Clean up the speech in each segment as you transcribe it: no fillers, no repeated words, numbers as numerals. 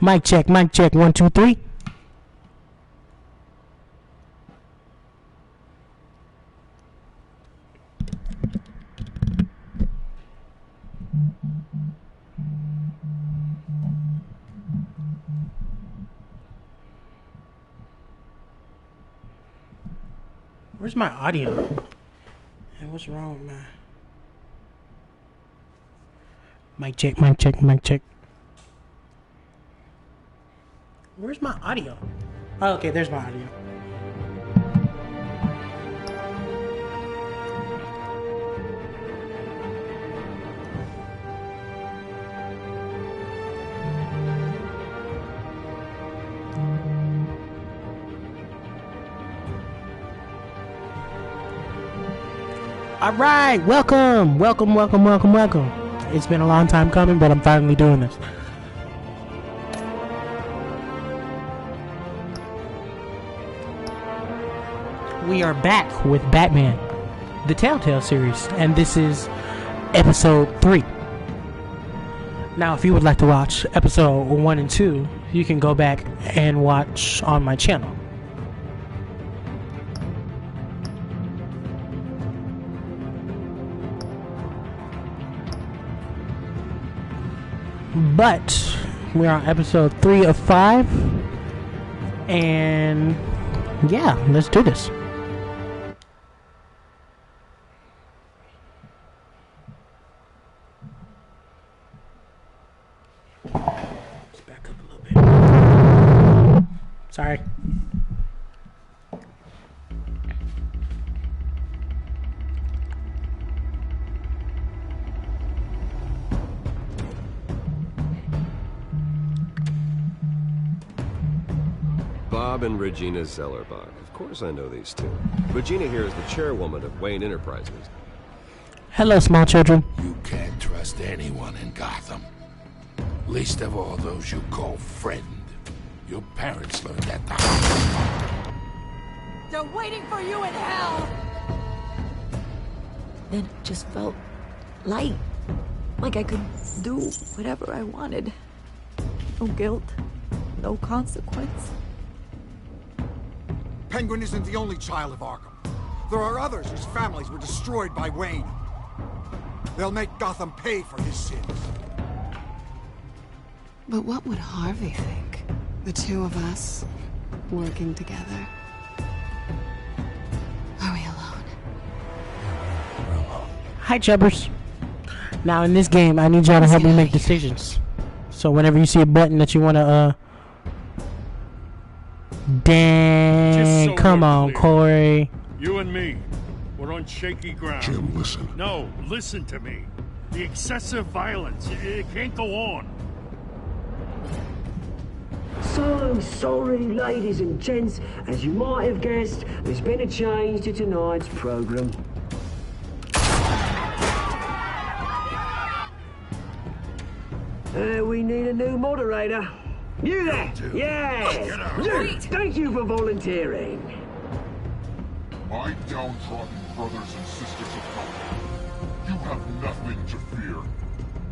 Mic check, 1, 2, 3. Where's my audio? Hey, what's wrong with my... Mic check, mic check. Where's my audio? Oh, okay, there's my audio. All right, welcome. It's been a long time coming, but I'm finally doing this. We are back with Batman, the TellTale series, and this is episode 3. Now, if you would like to watch episode 1 and 2, you can go back and watch on my channel. But we're on episode 3 of 5, and yeah, let's do this. Let's back up a little bit. Sorry. Bob and Regina Zellerbach. Of course I know these two. Regina here is the chairwoman of Wayne Enterprises. Hello, small children. You can't trust anyone in Gotham. Least of all those you call friend. Your parents learned that the hard way. They're waiting for you in hell! Then it just felt light. Like I could do whatever I wanted. No guilt, no consequence. Penguin isn't the only child of Arkham. There are others whose families were destroyed by Wayne. They'll make Gotham pay for his sins. But what would Harvey think? The two of us, working together. Are we alone? We're alone. Hi, Chubbers. Now, in this game, I need y'all to help me make decisions. So whenever you see a button that you want to, dang, so come on, clear. Corey. You and me, we're on shaky ground. Jim, listen. No, listen to me. The excessive violence, it can't go on. So sorry, ladies and gents. As you might have guessed, there's been a change to tonight's program. We need a new moderator. You there? Yeah! You, thank you for volunteering. My downtrodden brothers and sisters of Gotham, you have nothing to fear.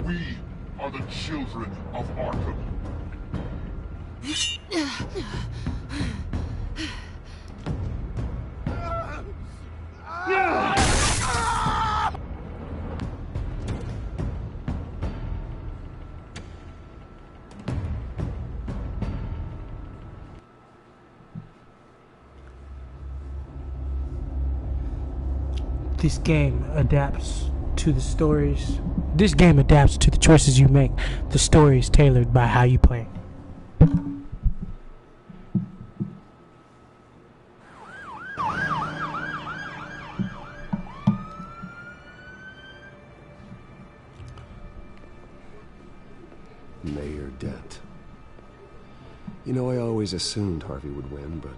We are the children of Arkham. This game adapts to the stories. This game adapts to the choices you make. The story is tailored by how you play. Mayor Dent. You know, I always assumed Harvey would win, but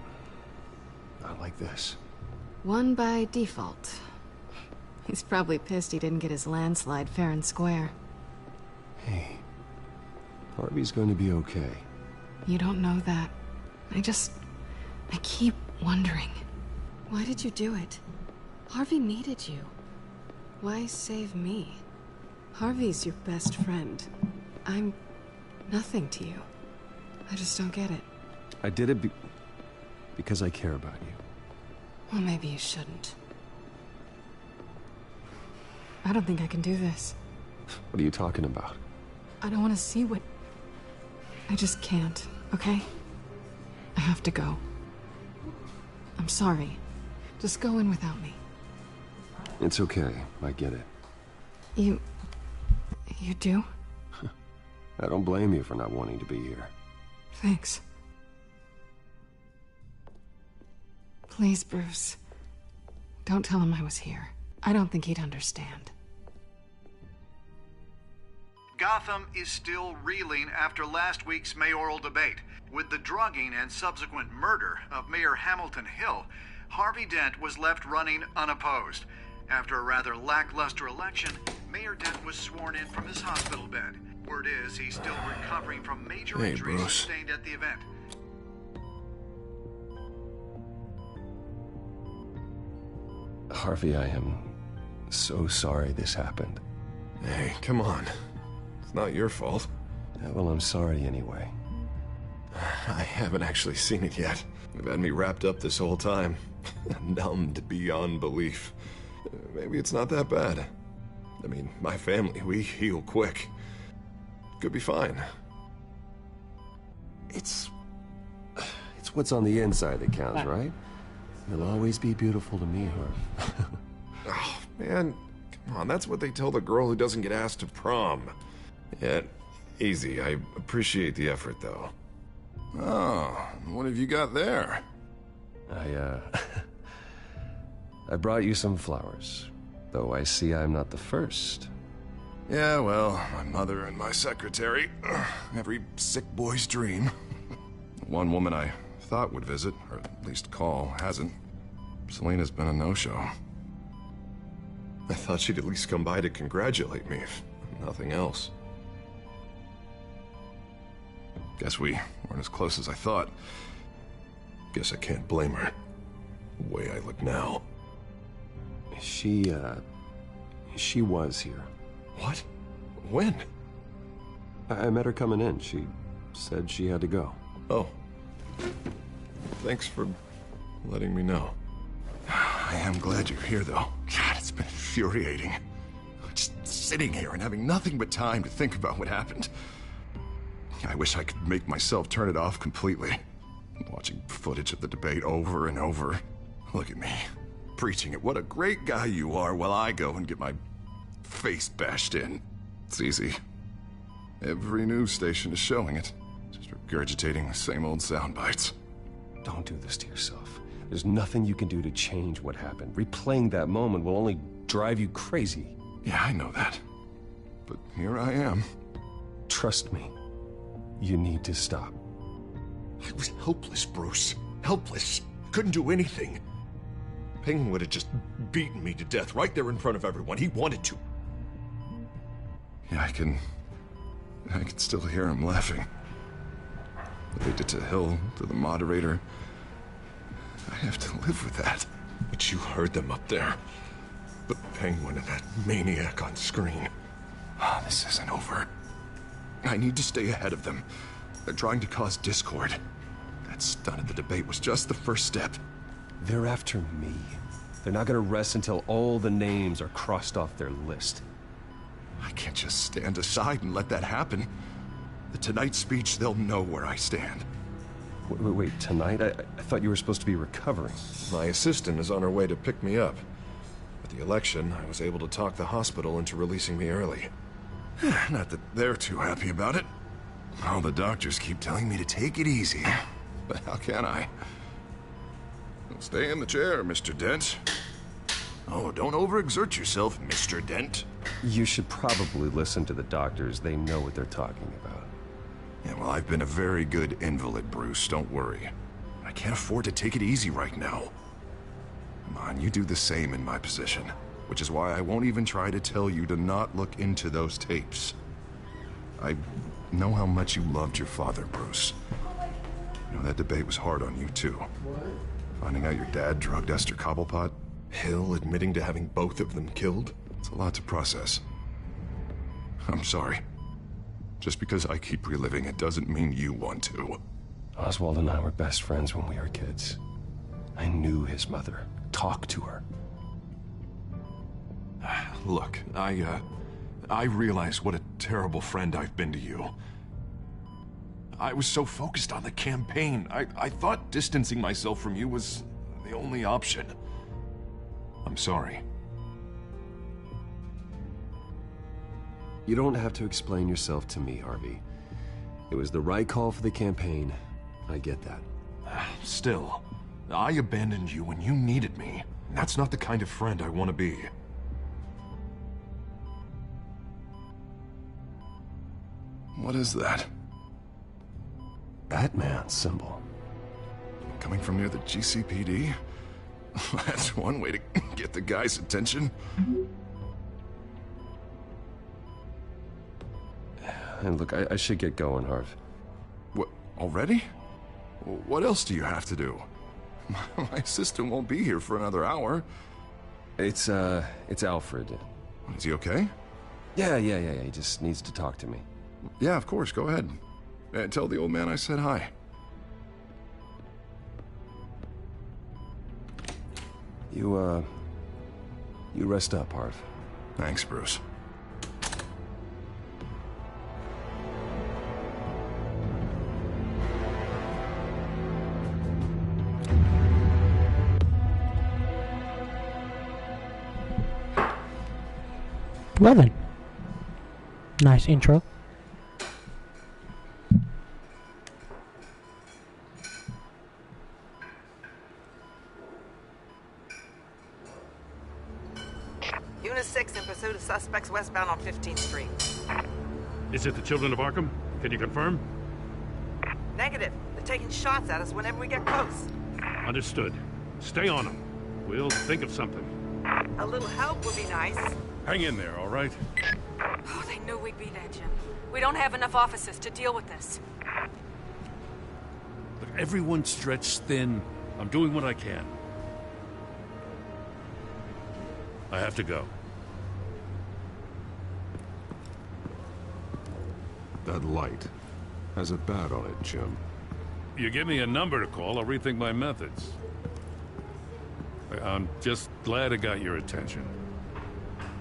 not like this. Won by default. He's probably pissed he didn't get his landslide fair and square. Hey, Harvey's going to be okay. You don't know that. I keep wondering. Why did you do it? Harvey needed you. Why save me? Harvey's your best friend. I'm nothing to you. I just don't get it. I did it because I care about you. Well, maybe you shouldn't. I don't think I can do this. What are you talking about? I don't want to see what... I just can't, okay? I have to go. I'm sorry. Just go in without me. It's okay. I get it. You do? I don't blame you for not wanting to be here. Thanks. Please, Bruce. Don't tell him I was here. I don't think he'd understand. Gotham is still reeling after last week's mayoral debate. With the drugging and subsequent murder of Mayor Hamilton Hill, Harvey Dent was left running unopposed. After a rather lackluster election, Mayor Dent was sworn in from his hospital bed. Word is he's still recovering from major injuries sustained at the event. Harvey, I am so sorry this happened. Hey, come on. It's not your fault. Yeah, well, I'm sorry anyway. I haven't actually seen it yet. They've had me wrapped up this whole time. Numbed beyond belief. Maybe it's not that bad. I mean, my family, we heal quick. Could be fine. It's what's on the inside that counts, right? You'll always be beautiful to me, Harv. Oh, man. Come on, that's what they tell the girl who doesn't get asked to prom. Yeah, easy. I appreciate the effort, though. Oh, what have you got there? I brought you some flowers, though I see I'm not the first. Yeah, well, my mother and my secretary. Every sick boy's dream. One woman I thought would visit, or at least call, hasn't. Selena's been a no-show. I thought she'd at least come by to congratulate me, if nothing else. Guess we weren't as close as I thought. Guess I can't blame her. The way I look now. She was here. What? When? I met her coming in. She said she had to go. Oh. Thanks for letting me know. I am glad you're here, though. God, it's been infuriating. Just sitting here and having nothing but time to think about what happened. I wish I could make myself turn it off completely. Watching footage of the debate over and over. Look at me, preaching at what a great guy you are while I go and get my face bashed in. It's easy. Every news station is showing it. Just regurgitating the same old sound bites. Don't do this to yourself. There's nothing you can do to change what happened. Replaying that moment will only drive you crazy. Yeah, I know that. But here I am. Trust me. You need to stop. I was helpless, Bruce. Helpless. Couldn't do anything. Penguin would have just beaten me to death right there in front of everyone. He wanted to. Yeah, I can still hear him laughing. What they did to Hill, to the moderator. I have to live with that. But you heard them up there. The Penguin and that maniac on screen. Oh, this isn't over. I need to stay ahead of them. They're trying to cause discord. That stunt at the debate was just the first step. They're after me. They're not gonna rest until all the names are crossed off their list. I can't just stand aside and let that happen. The Tonight speech, they'll know where I stand. Wait, tonight? I thought you were supposed to be recovering. My assistant is on her way to pick me up. At the election, I was able to talk the hospital into releasing me early. Not that they're too happy about it. All the doctors keep telling me to take it easy. But how can I? Stay in the chair, Mr. Dent. Oh, don't overexert yourself, Mr. Dent. You should probably listen to the doctors. They know what they're talking about. Yeah, well, I've been a very good invalid, Bruce. Don't worry. I can't afford to take it easy right now. Come on, you do the same in my position. Which is why I won't even try to tell you to not look into those tapes. I know how much you loved your father, Bruce. You know, that debate was hard on you, too. Finding out your dad drugged Esther Cobblepot. Hill admitting to having both of them killed. It's a lot to process. I'm sorry. Just because I keep reliving it doesn't mean you want to. Oswald and I were best friends when we were kids. I knew his mother. Talked to her. Look, I realize what a terrible friend I've been to you. I was so focused on the campaign. I thought distancing myself from you was the only option. I'm sorry. You don't have to explain yourself to me, Harvey. It was the right call for the campaign. I get that. Still, I abandoned you when you needed me. That's not the kind of friend I want to be. What is that? Batman symbol. Coming from near the GCPD? That's one way to get the guy's attention. And look, I should get going, Harv. What, already? What else do you have to do? My assistant won't be here for another hour. It's Alfred. Is he okay? Yeah. He just needs to talk to me. Yeah, of course, go ahead. Tell the old man I said hi. You rest up, Harv. Thanks, Bruce. Well then. Nice intro. Unit 6 in pursuit of suspects westbound on 15th Street. Is it the Children of Arkham? Can you confirm? Negative. They're taking shots at us whenever we get close. Understood. Stay on them. We'll think of something. A little help would be nice. Hang in there, all right? Oh, they knew we'd be there, Jim. We don't have enough officers to deal with this. Look, everyone's stretched thin. I'm doing what I can. I have to go. That light has a bat on it, Jim. You give me a number to call, I'll rethink my methods. I'm just glad it got your attention.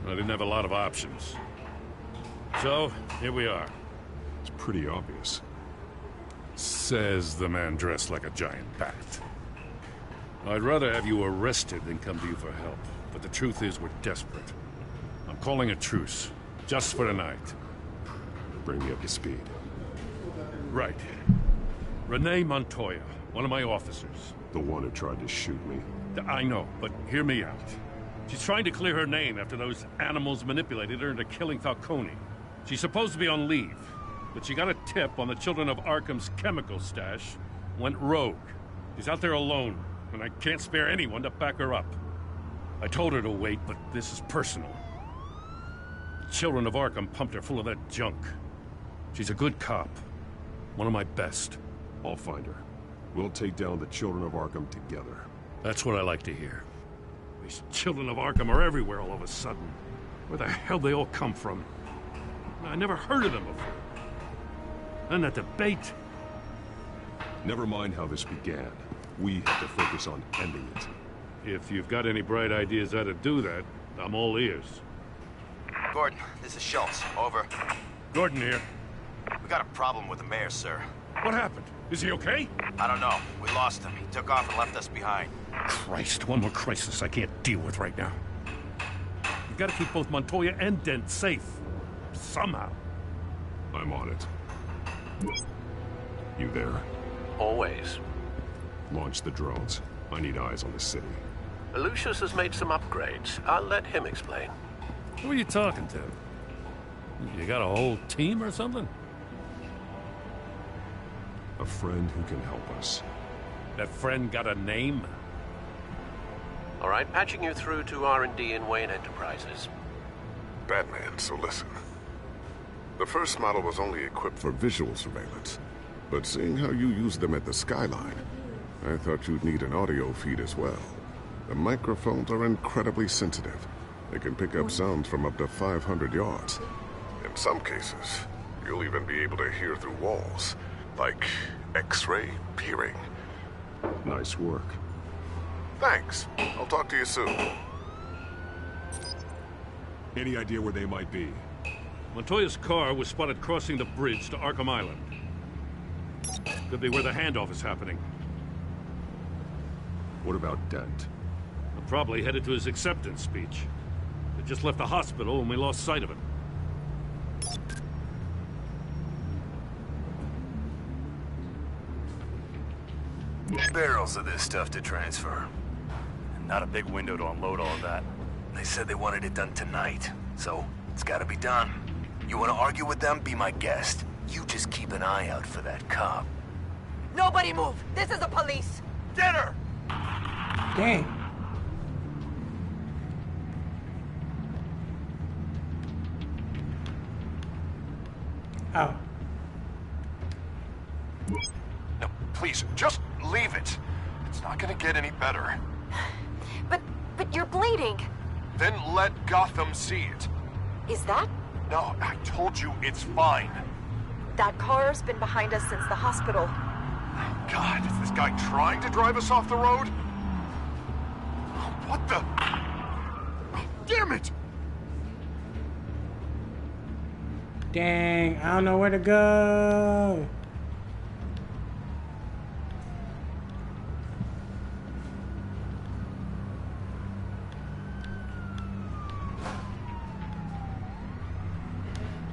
I didn't have a lot of options. So, here we are. It's pretty obvious. Says the man dressed like a giant bat. I'd rather have you arrested than come to you for help. But the truth is, we're desperate. I'm calling a truce, just for tonight. Bring me up to speed. Right. Renee Montoya, one of my officers. The one who tried to shoot me. I know, but hear me out. She's trying to clear her name after those animals manipulated her into killing Falcone. She's supposed to be on leave, but she got a tip on the Children of Arkham's chemical stash, went rogue. She's out there alone, and I can't spare anyone to back her up. I told her to wait, but this is personal. The Children of Arkham pumped her full of that junk. She's a good cop. One of my best. I'll find her. We'll take down the Children of Arkham together. That's what I like to hear. These Children of Arkham are everywhere all of a sudden. Where the hell they all come from? I never heard of them before. And that debate. Never mind how this began. We have to focus on ending it. If you've got any bright ideas how to do that, I'm all ears. Gordon, this is Schultz. Over. Gordon here. We got a problem with the mayor, sir. What happened? Is he okay? I don't know. We lost him. He took off and left us behind. Christ, one more crisis I can't deal with right now. We've got to keep both Montoya and Dent safe. Somehow. I'm on it. You there? Always. Launch the drones. I need eyes on the city. Lucius has made some upgrades. I'll let him explain. Who are you talking to? You got a whole team or something? A friend who can help us. That friend got a name? All right, patching you through to R&D in Wayne Enterprises. Batman, so listen. The first model was only equipped for visual surveillance, but seeing how you use them at the Skyline, I thought you'd need an audio feed as well. The microphones are incredibly sensitive. They can pick up sounds from up to 500 yards. In some cases, You'll even be able to hear through walls, like X-ray peering. Nice work. Thanks. I'll talk to you soon. Any idea where they might be? Montoya's car was spotted crossing the bridge to Arkham Island. Could be where the handoff is happening. What about Dent? Probably headed to his acceptance speech. He just left the hospital and we lost sight of him. Barrels of this stuff to transfer. And not a big window to unload all of that. They said they wanted it done tonight, so it's gotta be done. You wanna argue with them? Be my guest. You just keep an eye out for that cop. Nobody move! This is the police! Get her! Dang. Oh. No, please, just leave it. It's not gonna get any better. But you're bleeding. Then let Gotham see it. Is that? No, I told you it's fine. That car's been behind us since the hospital. God, is this guy trying to drive us off the road? What the? Damn it! Dang, I don't know where to go.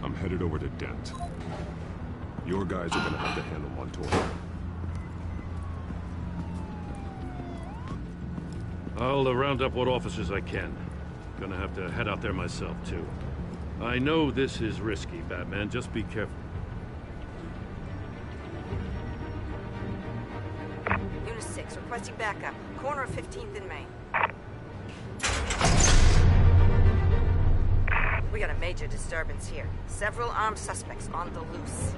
I'm headed over to Dent. Your guys are gonna have to handle Montoya. I'll round up what officers I can. Gonna have to head out there myself, too. I know this is risky, Batman. Just be careful. Unit 6, requesting backup. Corner of 15th and Main. We got a major disturbance here. Several armed suspects on the loose.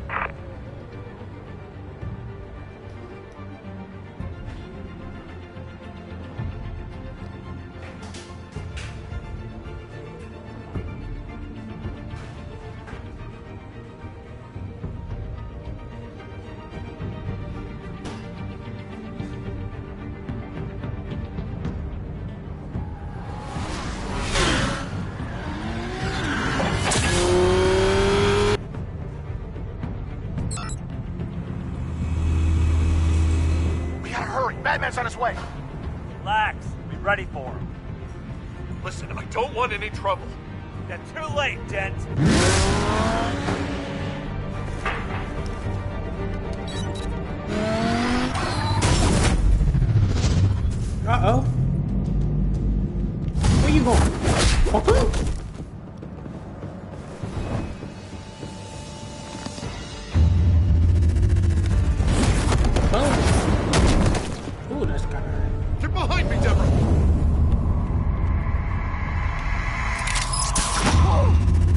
Batman's on his way. Relax. Be ready for him. Listen, I don't want any trouble. You're too late, Dent. Uh-oh. Where you going? Oh. Get behind me, Deborah!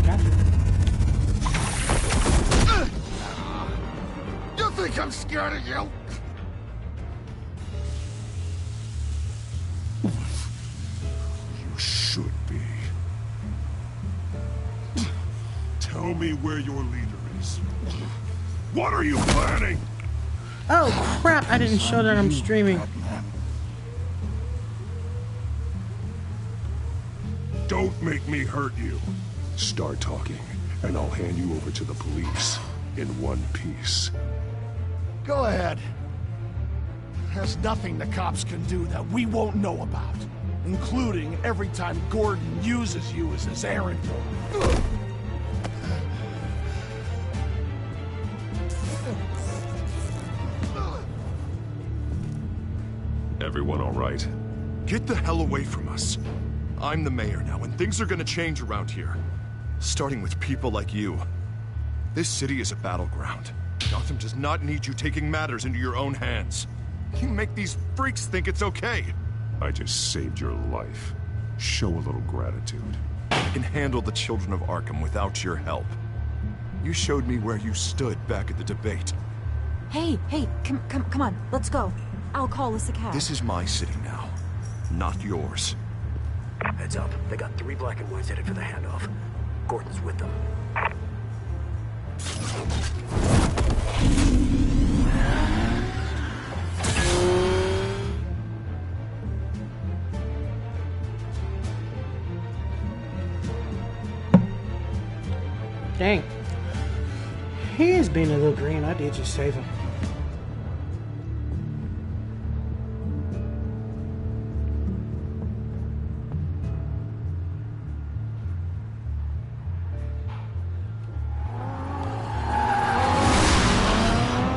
Gotcha. You think I'm scared of you? You should be. Tell me where your leader is. What are you planning? Oh crap, I didn't show that I'm streaming. Don't make me hurt you. Start talking, and I'll hand you over to the police in one piece. Go ahead. There's nothing the cops can do that we won't know about, including every time Gordon uses you as his errand boy. Everyone all right? Get the hell away from us. I'm the mayor now, and things are gonna change around here. Starting with people like you. This city is a battleground. Gotham does not need you taking matters into your own hands. You make these freaks think it's okay. I just saved your life. Show a little gratitude. I can handle the children of Arkham without your help. You showed me where you stood back at the debate. Hey, come on, let's go. I'll call us a cab. This is my city now, not yours. Heads up, they got 3 black and whites headed for the handoff. Gordon's with them. Dang. He is being a little green. I did just save him.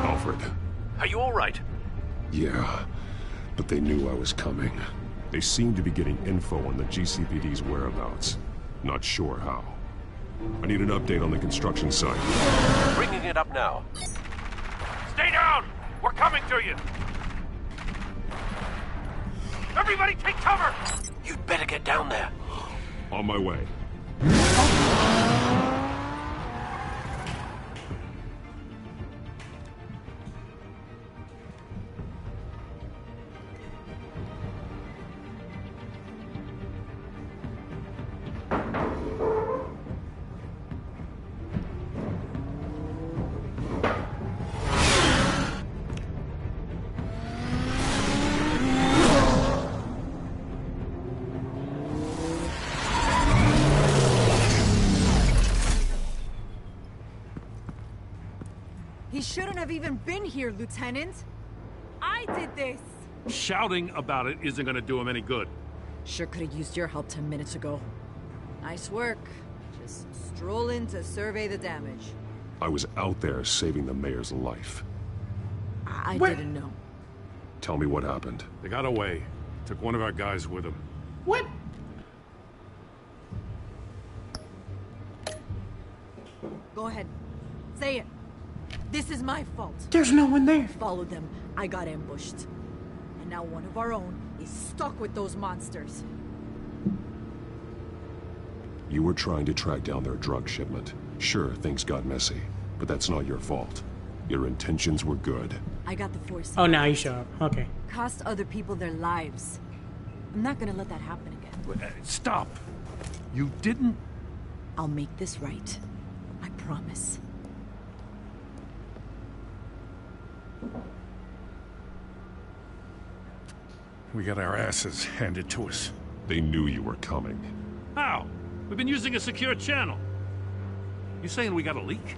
Alfred. Are you all right? Yeah, but they knew I was coming. They seemed to be getting info on the GCPD's whereabouts. Not sure how. I need an update on the construction site. Bringing it up now. Stay down! We're coming to you! Everybody take cover! You'd better get down there. On my way. He shouldn't have even been here, Lieutenant. I did this. Shouting about it isn't gonna do him any good. Sure could have used your help 10 minutes ago. Nice work. Just stroll in to survey the damage. I was out there saving the mayor's life. I didn't know. Tell me what happened. They got away. Took one of our guys with them. What? Go ahead. Say it. This is my fault. There's no one there. Followed them. I got ambushed. And now one of our own is stuck with those monsters. You were trying to track down their drug shipment. Sure, things got messy, but that's not your fault. Your intentions were good. I got the force. Oh, now you show up. Okay. Cost other people their lives. I'm not gonna let that happen again. Stop! You didn't... I'll make this right. I promise. We got our asses handed to us. They knew you were coming. How? We've been using a secure channel. You saying we got a leak?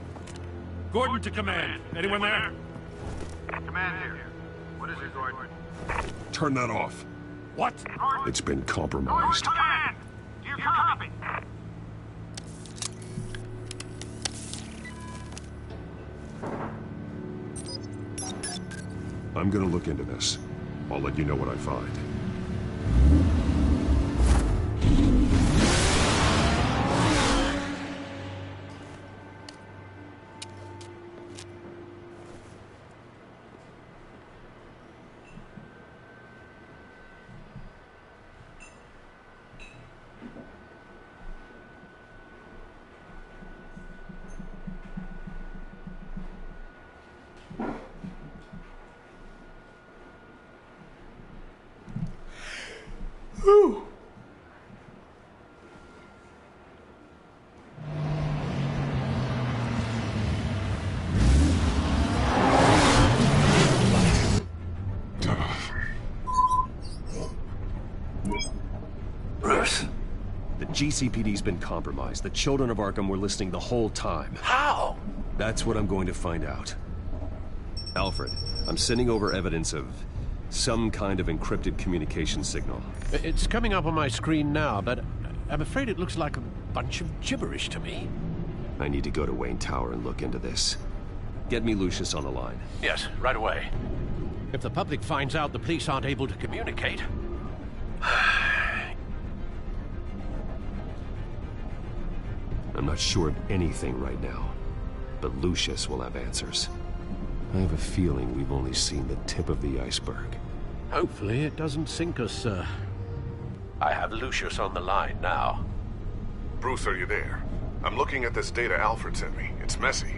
Gordon to command. Anyone there? Command here. What is it, Gordon? Turn that off. What? It's been compromised. Command! Do you copy? I'm gonna look into this. I'll let you know what I find. Bruce? The GCPD's been compromised. The children of Arkham were listening the whole time. How? That's what I'm going to find out. Alfred, I'm sending over evidence of some kind of encrypted communication signal. It's coming up on my screen now, but I'm afraid it looks like a bunch of gibberish to me. I need to go to Wayne Tower and look into this. Get me Lucius on the line. Yes, right away. If the public finds out the police aren't able to communicate... I'm not sure of anything right now, but Lucius will have answers. I have a feeling we've only seen the tip of the iceberg. Hopefully it doesn't sink us, sir. I have Lucius on the line now. Bruce, are you there? I'm looking at this data Alfred sent me. It's messy.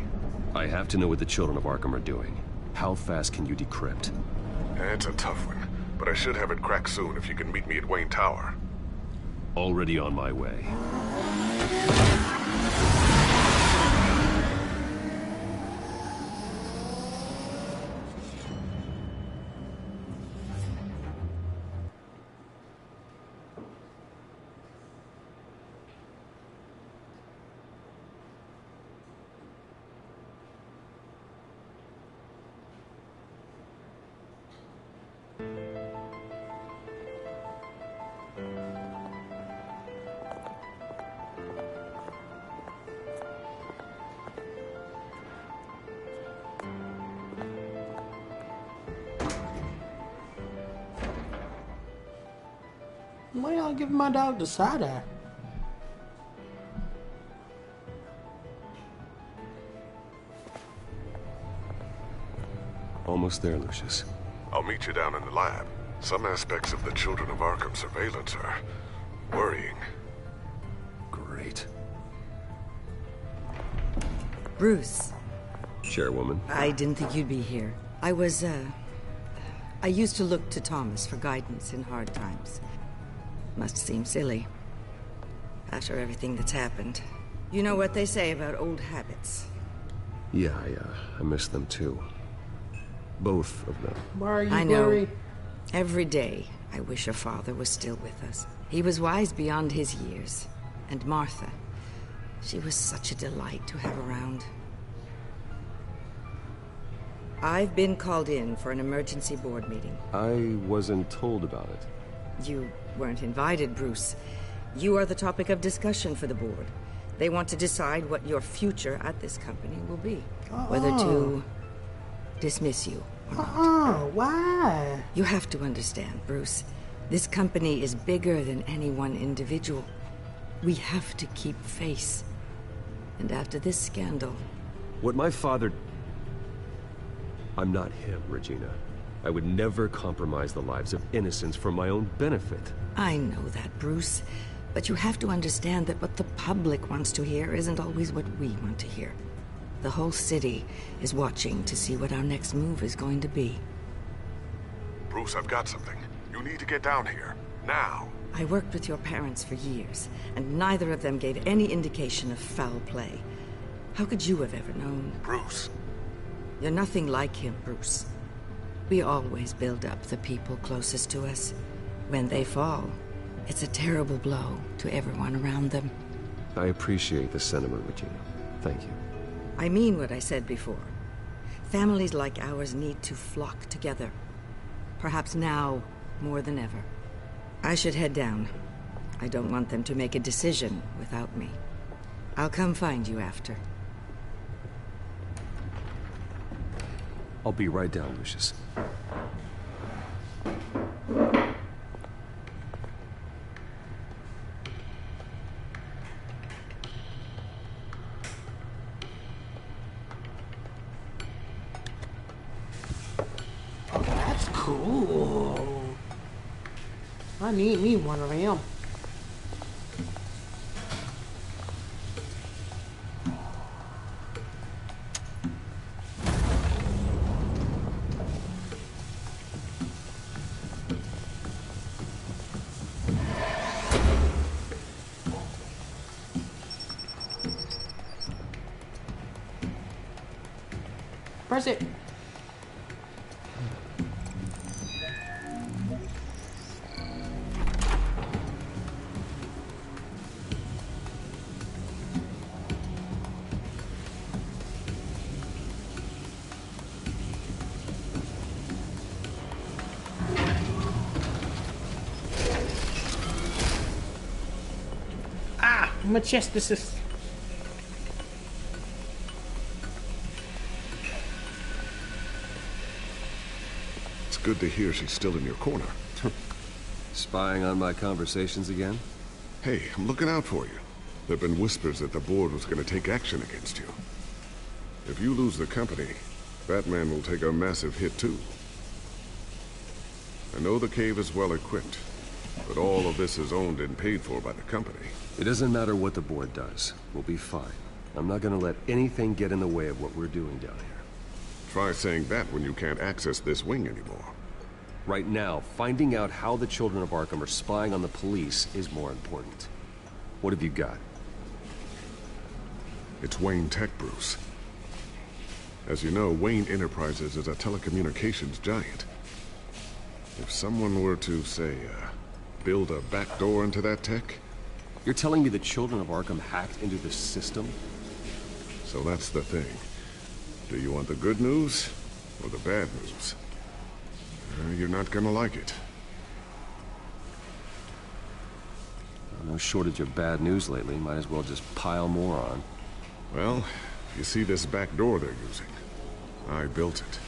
I have to know what the children of Arkham are doing. How fast can you decrypt? It's a tough one, but I should have it cracked soon if you can meet me at Wayne Tower. Already on my way. Why y'all giving my dog the side eye? Almost there, Lucius. I'll meet you down in the lab. Some aspects of the Children of Arkham surveillance are worrying. Great. Bruce. Chairwoman. I didn't think you'd be here. I used to look to Thomas for guidance in hard times. Must seem silly. After everything that's happened. You know what they say about old habits. Yeah, I miss them too. Both of them. Why are you I know. worried? Every day, I wish your father was still with us. He was wise beyond his years. And Martha, she was such a delight to have around. I've been called in for an emergency board meeting. I wasn't told about it. You weren't invited, Bruce. You are the topic of discussion for the board. They want to decide what your future at this company will be. Whether to dismiss you or not. Why? You have to understand, Bruce. This company is bigger than any one individual. We have to keep face. And after this scandal... What my father... I'm not him, Regina. I would never compromise the lives of innocents for my own benefit. I know that, Bruce. But you have to understand that what the public wants to hear isn't always what we want to hear. The whole city is watching to see what our next move is going to be. Bruce, I've got something. You need to get down here. Now. I worked with your parents for years, and neither of them gave any indication of foul play. How could you have ever known? Bruce. You're nothing like him, Bruce. We always build up the people closest to us. When they fall, it's a terrible blow to everyone around them. I appreciate the sentiment, Regina. Thank you. I mean what I said before. Families like ours need to flock together. Perhaps now more than ever. I should head down. I don't want them to make a decision without me. I'll come find you after. I'll be right down, Lucius. Oh, that's cool. I need me one of them. Press it. My chest assist. It's good to hear she's still in your corner. Spying on my conversations again? Hey, I'm looking out for you. There've been whispers that the board was going to take action against you. If you lose the company, Batman will take a massive hit too. I know the cave is well equipped, but all of this is owned and paid for by the company. It doesn't matter what the board does. We'll be fine. I'm not gonna let anything get in the way of what we're doing down here. Try saying that when you can't access this wing anymore. Right now, finding out how the Children of Arkham are spying on the police is more important. What have you got? It's Wayne Tech, Bruce. As you know, Wayne Enterprises is a telecommunications giant. If someone were to, say, build a backdoor into that tech... You're telling me the Children of Arkham hacked into the system? So that's the thing. Do you want the good news or the bad news? You're not gonna like it. No shortage of bad news lately. Might as well just pile more on. Well, you see this back door they're using? I built it.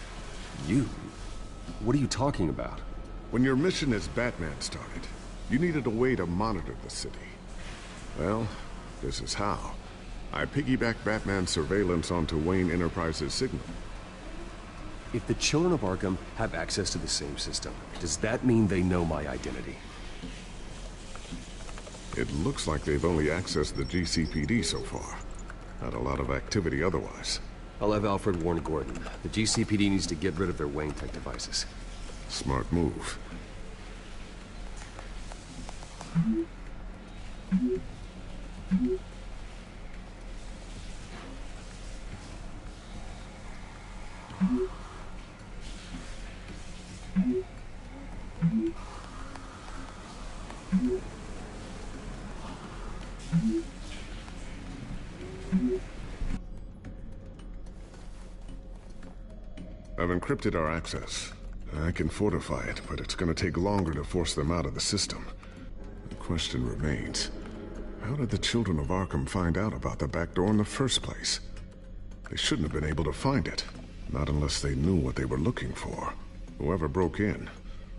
You? What are you talking about? When your mission as Batman started, You needed a way to monitor the city. Well, this is how. I piggybacked Batman's surveillance onto Wayne Enterprises' signal. If the Children of Arkham have access to the same system, does that mean they know my identity? It looks like they've only accessed the GCPD so far. Not a lot of activity otherwise. I'll have Alfred warn Gordon. The GCPD needs to get rid of their Wayne tech devices. Smart move. I've encrypted our access. I can fortify it, but it's gonna take longer to force them out of the system. The question remains, how did the Children of Arkham find out about the back door in the first place? They shouldn't have been able to find it, not unless they knew what they were looking for. Whoever broke in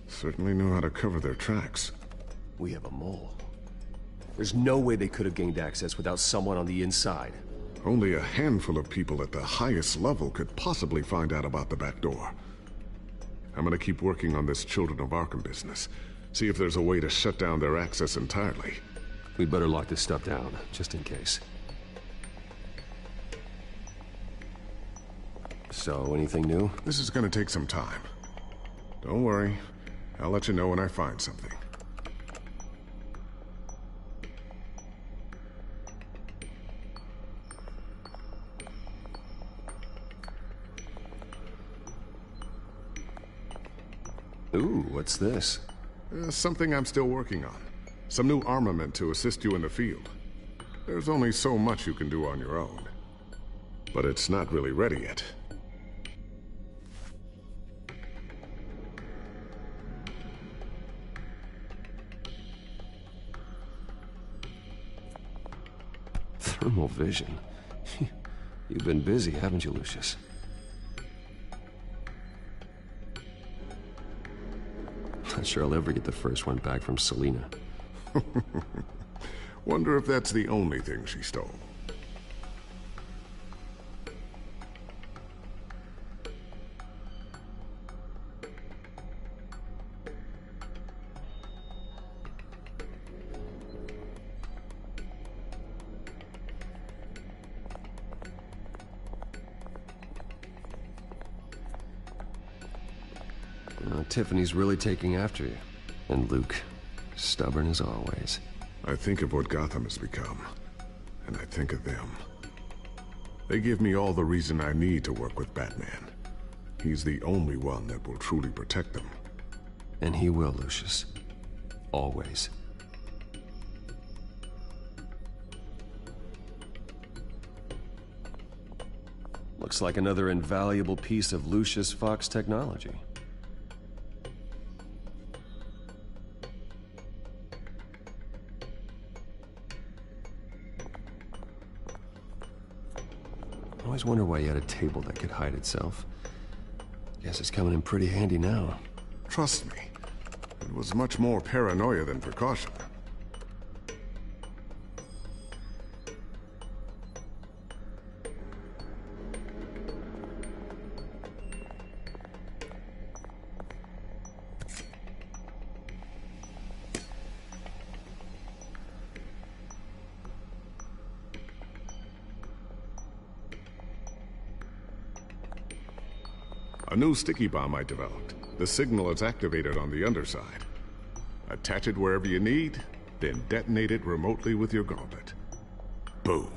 certainly knew how to cover their tracks. We have a mole. There's no way they could have gained access without someone on the inside. Only a handful of people at the highest level could possibly find out about the back door. I'm gonna keep working on this Children of Arkham business. See if there's a way to shut down their access entirely. We'd better lock this stuff down, just in case. So, anything new? This is gonna take some time. Don't worry. I'll let you know when I find something. Ooh, what's this? Something I'm still working on. Some new armament to assist you in the field. There's only so much you can do on your own. But it's not really ready yet. Thermal vision. You've been busy, haven't you, Lucius? Not sure I'll ever get the first one back from Selina. Wonder if that's the only thing she stole. Tiffany's really taking after you. And Luke, stubborn as always. I think of what Gotham has become, and I think of them. They give me all the reason I need to work with Batman. He's the only one that will truly protect them. And he will, Lucius. Always. Looks like another invaluable piece of Lucius Fox technology. I always wonder why you had a table that could hide itself. Guess it's coming in pretty handy now. Trust me, it was much more paranoia than precaution. A new sticky bomb I developed. The signal is activated on the underside. Attach it wherever you need, then detonate it remotely with your gauntlet. Boom.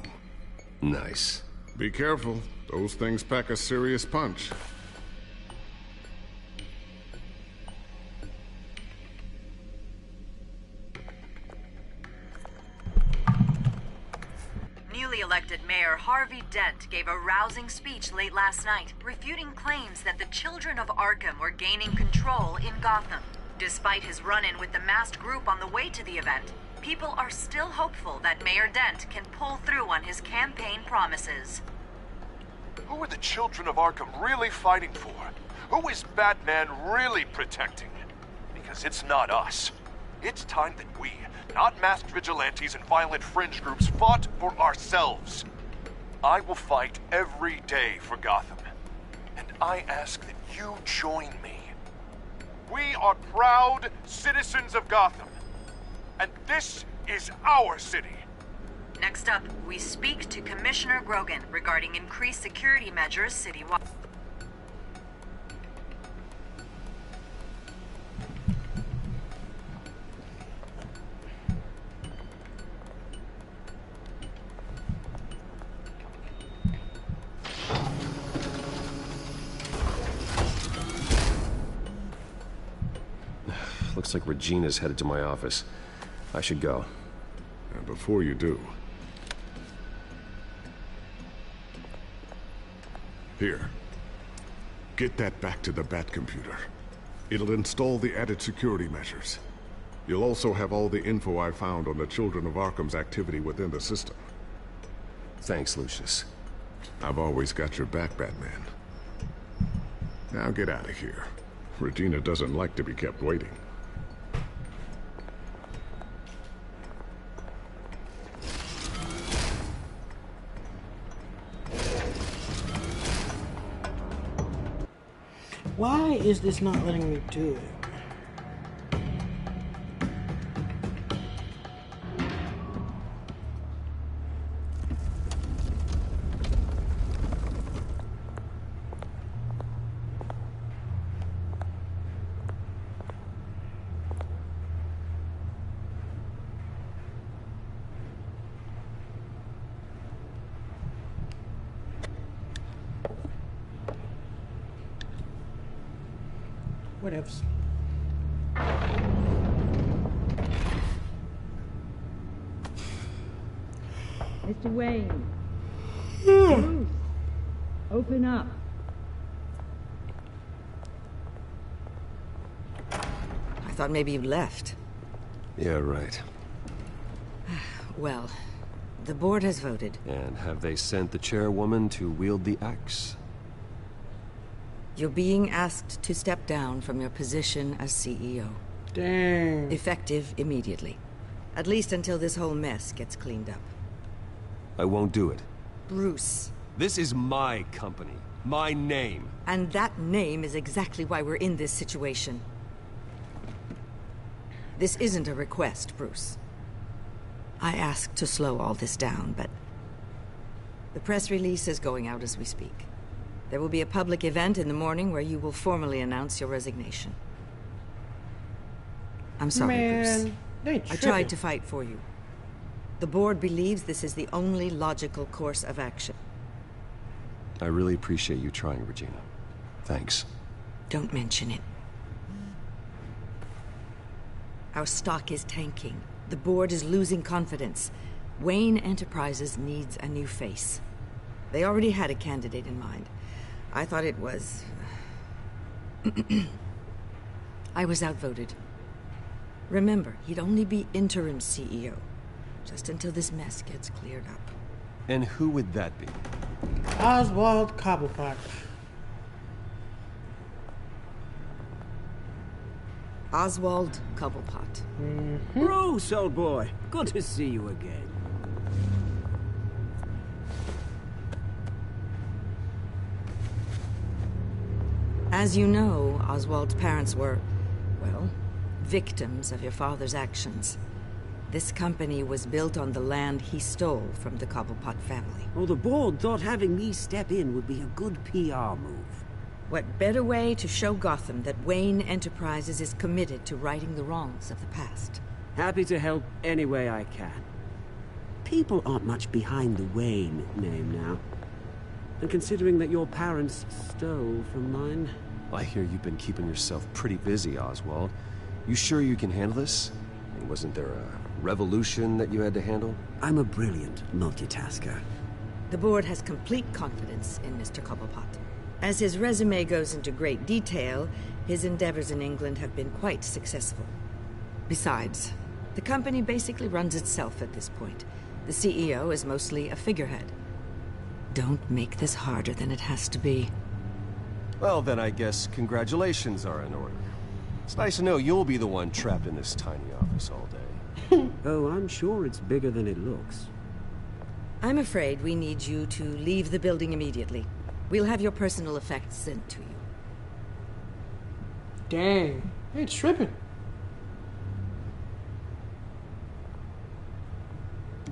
Nice. Be careful. Those things pack a serious punch. Newly elected Mayor Harvey Dent gave a rousing speech late last night, refuting claims that the Children of Arkham were gaining control in Gotham. Despite his run-in with the masked group on the way to the event, people are still hopeful that Mayor Dent can pull through on his campaign promises. Who are the Children of Arkham really fighting for? Who is Batman really protecting? Because it's not us. It's time that we, not masked vigilantes and violent fringe groups, fought for ourselves. I will fight every day for Gotham. And I ask that you join me. We are proud citizens of Gotham. And this is our city. Next up, we speak to Commissioner Grogan regarding increased security measures citywide. Looks like Regina's headed to my office. I should go. And before you do... Here. Get that back to the Bat computer. It'll install the added security measures. You'll also have all the info I found on the Children of Arkham's activity within the system. Thanks, Lucius. I've always got your back, Batman. Now get out of here. Regina doesn't like to be kept waiting. Why is this not letting me do it? Whatevs. Mr. Wayne. Bruce, open up. I thought maybe you'd left. Yeah, right. Well, the board has voted. And have they sent the chairwoman to wield the axe? You're being asked to step down from your position as CEO. Dang. Effective immediately. At least until this whole mess gets cleaned up. I won't do it. Bruce. This is my company. My name. And that name is exactly why we're in this situation. This isn't a request, Bruce. I asked to slow all this down, but... the press release is going out as we speak. There will be a public event in the morning where you will formally announce your resignation. I'm sorry, Man, Bruce. they I tripping. tried to fight for you. The board believes this is the only logical course of action. I really appreciate you trying, Regina. Thanks. Don't mention it. Our stock is tanking. The board is losing confidence. Wayne Enterprises needs a new face. They already had a candidate in mind. I thought it was... I was outvoted. Remember, he'd only be interim CEO. Just until this mess gets cleared up. And who would that be? Oswald Cobblepot. Oswald Cobblepot. Bruce, old boy. Good to see you again. As you know, Oswald's parents were, well, victims of your father's actions. This company was built on the land he stole from the Cobblepot family. Well, the board thought having me step in would be a good PR move. What better way to show Gotham that Wayne Enterprises is committed to righting the wrongs of the past? Happy to help any way I can. People aren't much behind the Wayne name now. And considering that your parents stole from mine... I hear you've been keeping yourself pretty busy, Oswald. You sure you can handle this? And wasn't there a revolution that you had to handle? I'm a brilliant multitasker. The board has complete confidence in Mr. Cobblepot. As his resume goes into great detail, his endeavors in England have been quite successful. Besides, the company basically runs itself at this point. The CEO is mostly a figurehead. Don't make this harder than it has to be. Well, then I guess congratulations are in order. It's nice to know you'll be the one trapped in this tiny office all day. Oh, I'm sure it's bigger than it looks. I'm afraid we need you to leave the building immediately. We'll have your personal effects sent to you. Dang. Hey, it's tripping.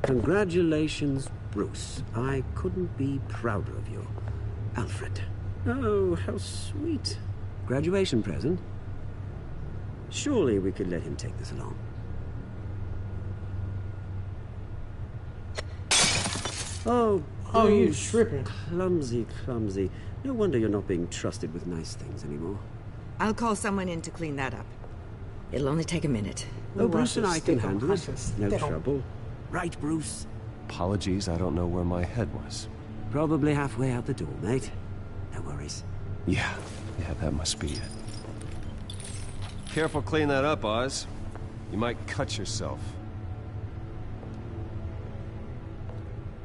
Congratulations, Bruce. I couldn't be prouder of you. Alfred. Oh, how sweet. Graduation present? Surely we could let him take this along. Oh, Oh, you Bruce. tripping. Clumsy, clumsy. No wonder you're not being trusted with nice things anymore. I'll call someone in to clean that up. It'll only take a minute. Oh, Bruce and I can handle it. No trouble. Right, Bruce? Apologies, I don't know where my head was. Probably halfway out the door, mate. No worries. Yeah, that must be it. Careful clean that up, Oz. You might cut yourself.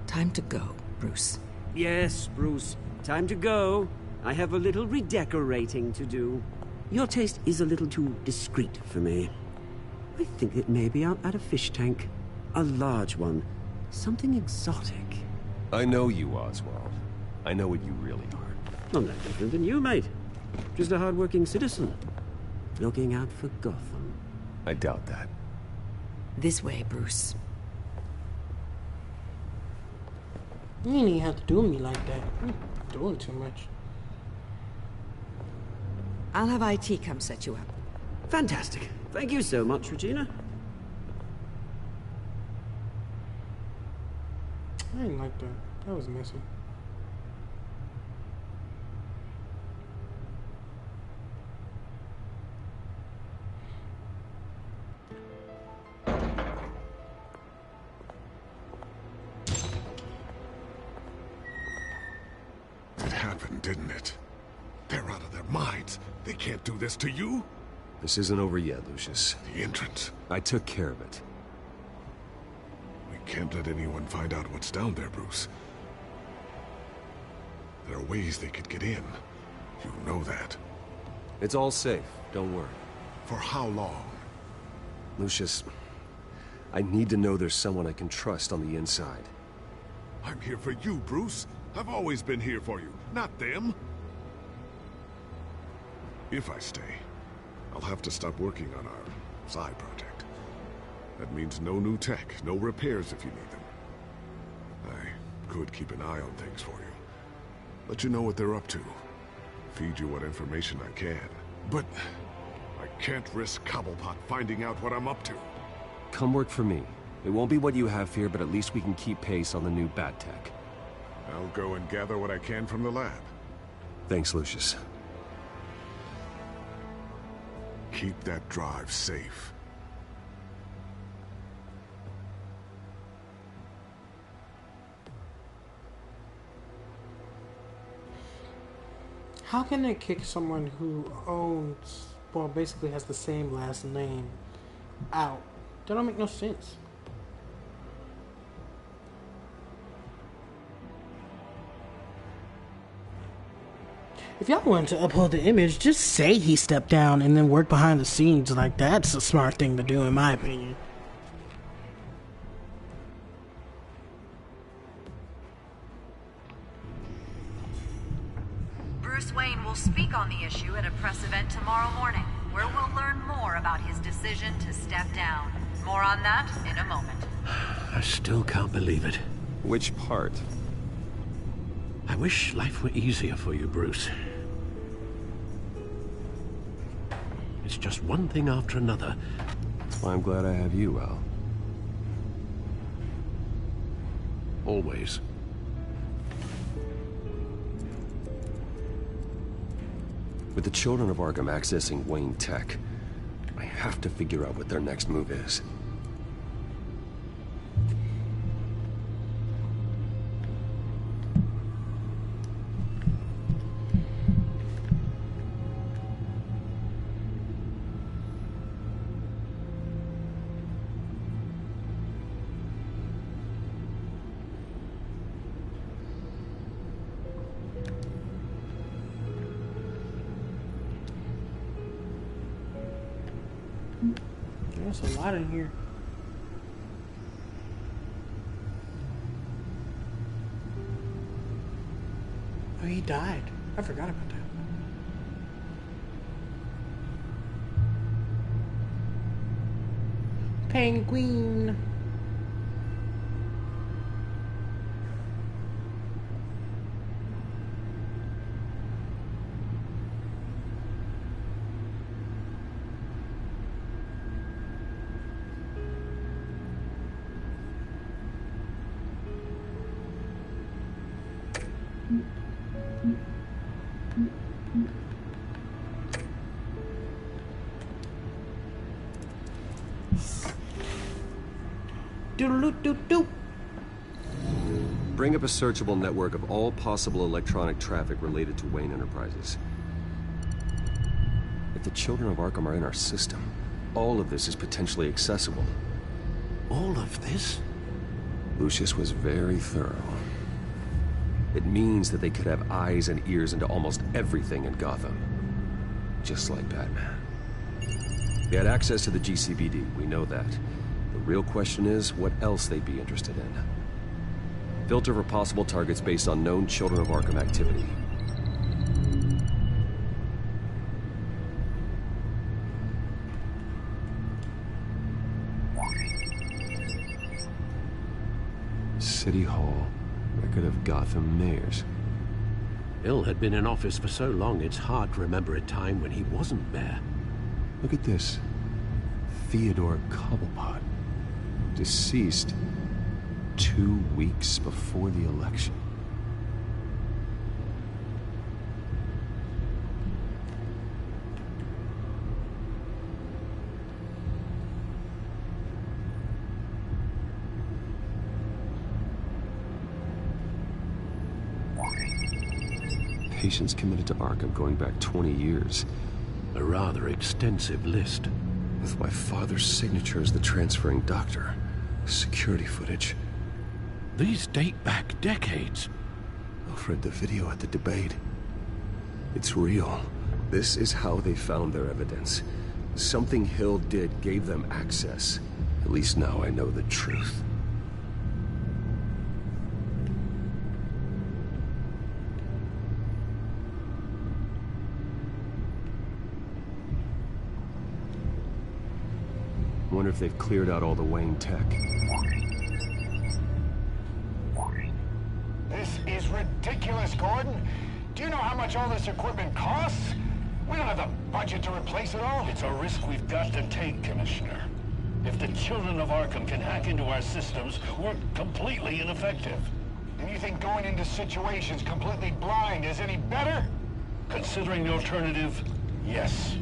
Time to go, Bruce. Yes, Bruce. Time to go. I have a little redecorating to do. Your taste is a little too discreet for me. I think that maybe I'll add a fish tank. A large one. Something exotic. I know you, Oswald. I know what you really are. I'm no different than you, mate. Just a hard-working citizen. Looking out for Gotham. I doubt that. This way, Bruce. You ain't even have to do me like that. You're doing too much. I'll have IT come set you up. Fantastic. Thank you so much, Regina. I didn't like that. That was messy. It happened, didn't it? They're out of their minds. They can't do this to you. This isn't over yet, Lucius. The entrance. I took care of it. We can't let anyone find out what's down there, Bruce. There are ways they could get in. You know that. It's all safe. Don't worry. For how long? Lucius, I need to know there's someone I can trust on the inside. I'm here for you, Bruce. I've always been here for you, not them. If I stay, I'll have to stop working on our side project. That means no new tech, no repairs if you need them. I could keep an eye on things for you. Let you know what they're up to. Feed you what information I can. But I can't risk Cobblepot finding out what I'm up to. Come work for me. It won't be what you have here, but at least we can keep pace on the new bat tech. I'll go and gather what I can from the lab. Thanks, Lucius. Keep that drive safe. How can they kick someone who owns, well, basically has the same last name out? That don't make no sense. If y'all want to uphold the image, just say he stepped down and then work behind the scenes. Like, that's a smart thing to do, in my opinion. Bruce Wayne will speak on the issue at a press event tomorrow morning, where we'll learn more about his decision to step down. More on that in a moment. I still can't believe it. Which part? I wish life were easier for you, Bruce. It's just one thing after another. That's why I'm glad I have you, Al. Always. With the children of Arkham accessing Wayne Tech, I have to figure out what their next move is. There's a lot in here. Oh, he died. I forgot about that. Penguin. Doodle-doo-doo-doo. Bring up a searchable network of all possible electronic traffic related to Wayne Enterprises. If the children of Arkham are in our system, all of this is potentially accessible. All of this? Lucius was very thorough. It means that they could have eyes and ears into almost everything in Gotham. Just like Batman. They had access to the GCPD, we know that. The real question is, what else they'd be interested in. Filter for possible targets based on known Children of Arkham activity. City Hall. Record of Gotham mayors. Hill had been in office for so long, it's hard to remember a time when he wasn't mayor. Look at this. Theodore Cobblepot. Deceased 2 weeks before the election. Patients committed to Arkham going back 20 years. A rather extensive list. With my father's signature as the transferring doctor. Security footage. These date back decades. Alfred, the video at the debate. It's real. This is how they found their evidence. Something Hill did gave them access. At least now I know the truth. Wonder if they've cleared out all the Wayne tech. This is ridiculous, Gordon. Do you know how much all this equipment costs? We don't have the budget to replace it all. It's a risk we've got to take, Commissioner. If the children of Arkham can hack into our systems, we're completely ineffective. And you think going into situations completely blind is any better? Considering the alternative, yes.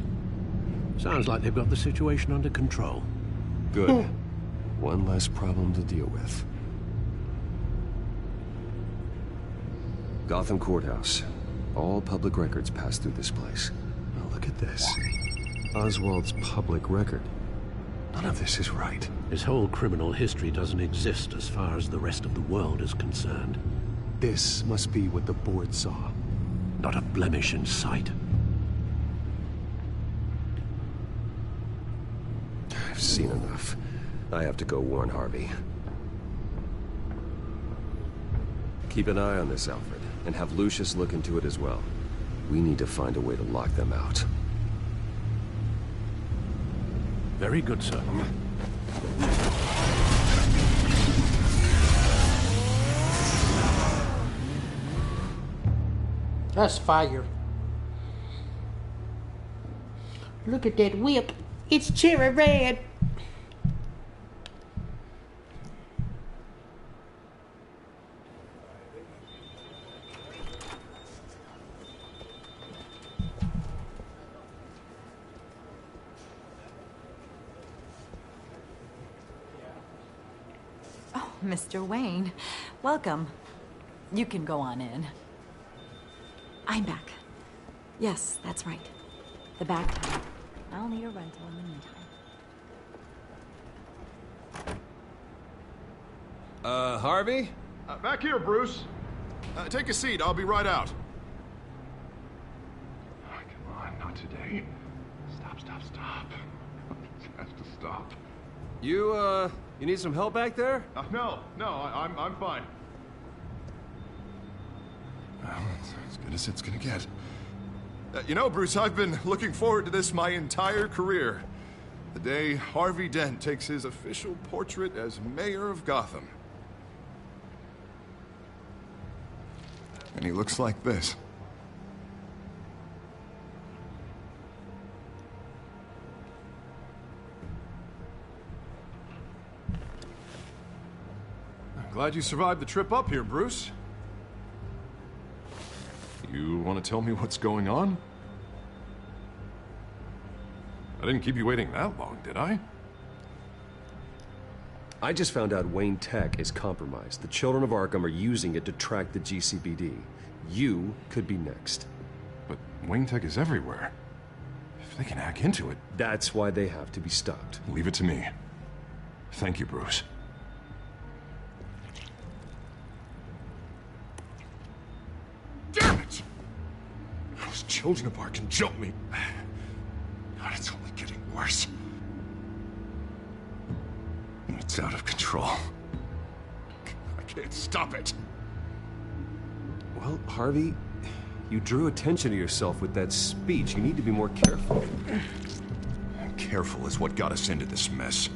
Sounds like they've got the situation under control. Good. One less problem to deal with. Gotham Courthouse. All public records pass through this place. Now look at this. Oswald's public record. None of this is right. His whole criminal history doesn't exist as far as the rest of the world is concerned. This must be what the board saw. Not a blemish in sight. I've seen enough. I have to go warn Harvey. Keep an eye on this, Alfred, and have Lucius look into it as well. We need to find a way to lock them out. Very good, sir. That's fire. Look at that whip. It's cherry red. Oh, Mr. Wayne, welcome. You can go on in. I'm back. Yes, that's right. The back time. I'll need a rental in the meantime. Harvey? Back here, Bruce. Take a seat. I'll be right out. Oh, come on, not today. Stop. It has to stop. You need some help back there? No, I'm fine. Well, it's as good as it's gonna get. You know, Bruce, I've been looking forward to this my entire career. The day Harvey Dent takes his official portrait as mayor of Gotham. And he looks like this. I'm glad you survived the trip up here, Bruce. You want to tell me what's going on? I didn't keep you waiting that long, did I? I just found out Wayne Tech is compromised. The children of Arkham are using it to track the GCPD. You could be next. But Wayne Tech is everywhere. If they can hack into it... That's why they have to be stopped. Leave it to me. Thank you, Bruce. Damn it! Those children of Arkham jumped me. God, it's only getting worse. It's out of control. I can't stop it. Well, Harvey, you drew attention to yourself with that speech. You need to be more careful. Careful is what got us into this mess.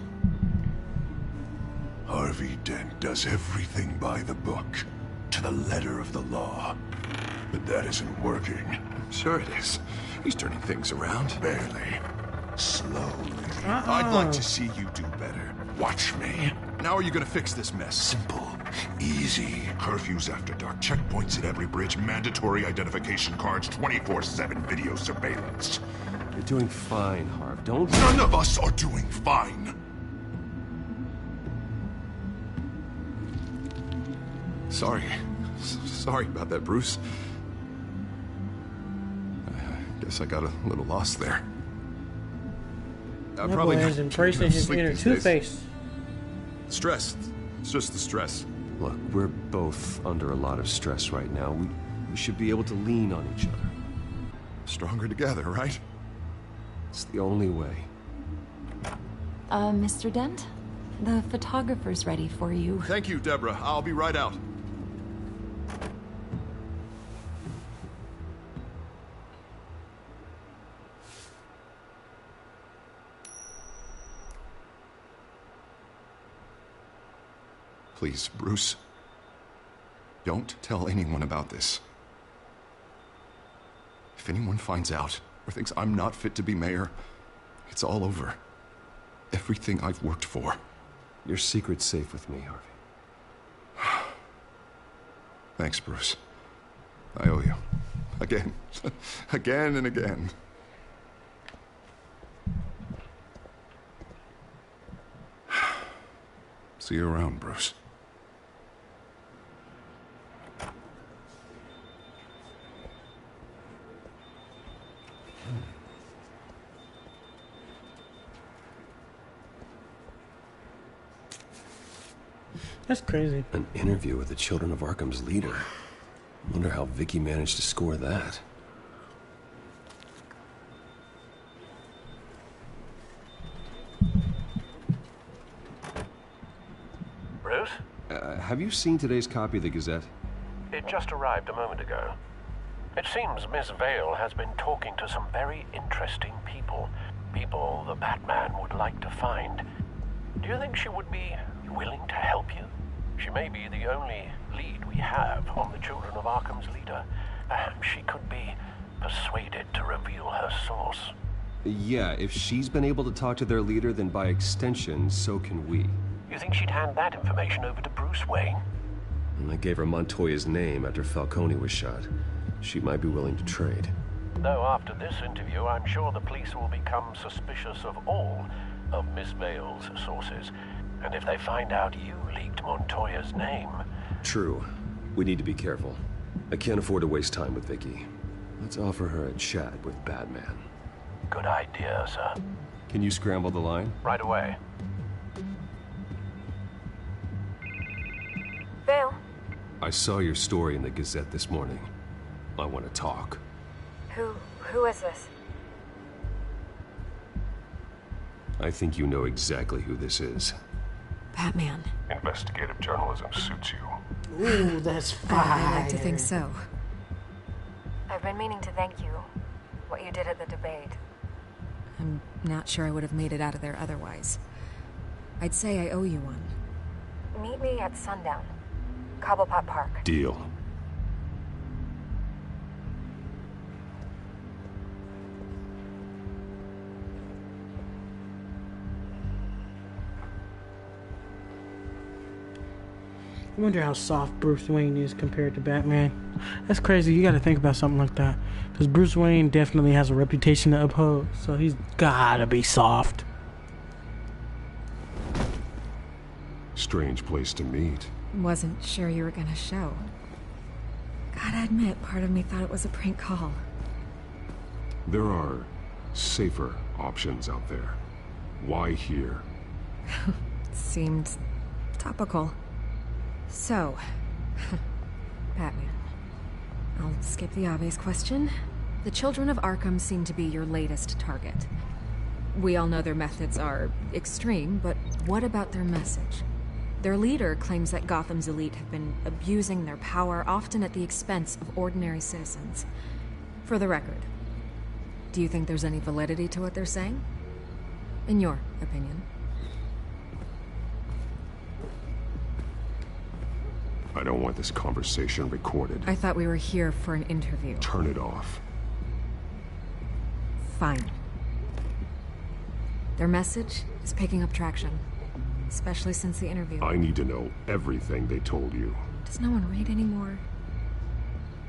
Harvey Dent does everything by the book, to the letter of the law. But that isn't working. Sure it is. He's turning things around. Barely. Slowly. I'd like to see you do better. Watch me. Now are you gonna fix this mess? Simple. Easy. Curfews after dark. Checkpoints at every bridge. Mandatory identification cards. 24/7 video surveillance. You're doing fine, Harv. Don't... None of us are doing fine. Sorry. Sorry about that, Bruce. I guess I got a little lost there. That boy is embracing his inner Two-Face. Stress. It's just the stress. Look, we're both under a lot of stress right now. We should be able to lean on each other. Stronger together, right? It's the only way. Mr. Dent? The photographer's ready for you. Thank you, Deborah. I'll be right out. Please, Bruce. Don't tell anyone about this. If anyone finds out or thinks I'm not fit to be mayor, it's all over. Everything I've worked for. Your secret's safe with me, Harvey. Thanks, Bruce. I owe you. Again. Again and again. See you around, Bruce. That's crazy. An interview with the Children of Arkham's leader. Wonder how Vicky managed to score that. Bruce? Have you seen today's copy of the Gazette? It just arrived a moment ago. It seems Miss Vale has been talking to some very interesting people. People the Batman would like to find. Do you think she would be willing to help you? She may be the only lead we have on the Children of Arkham's leader. Perhaps she could be persuaded to reveal her source. Yeah, if she's been able to talk to their leader, then by extension, so can we. You think she'd hand that information over to Bruce Wayne? And I gave her Montoya's name after Falcone was shot. She might be willing to trade. Though after this interview, I'm sure the police will become suspicious of all of Miss Vale's sources. And if they find out you leaked Montoya's name... True. We need to be careful. I can't afford to waste time with Vicky. Let's offer her a chat with Batman. Good idea, sir. Can you scramble the line? Right away. Vale? I saw your story in the Gazette this morning. I want to talk. Who is this? I think you know exactly who this is. Batman. Investigative journalism suits you. Ooh, that's fire. I like to think so. I've been meaning to thank you. What you did at the debate. I'm not sure I would have made it out of there otherwise. I'd say I owe you one. Meet me at sundown. Cobblepot Park. Deal. I wonder how soft Bruce Wayne is compared to Batman. That's crazy. You gotta think about something like that. Because Bruce Wayne definitely has a reputation to uphold. So he's gotta be soft. Strange place to meet. Wasn't sure you were gonna show. Gotta admit, part of me thought it was a prank call. There are safer options out there. Why here? Seemed topical. So, Batman. I'll skip the obvious question. The children of Arkham seem to be your latest target. We all know their methods are extreme, but what about their message? Their leader claims that Gotham's elite have been abusing their power, often at the expense of ordinary citizens. For the record, do you think there's any validity to what they're saying? In your opinion? I don't want this conversation recorded. I thought we were here for an interview. Turn it off. Fine. Their message is picking up traction, especially since the interview. I need to know everything they told you. Does no one read anymore?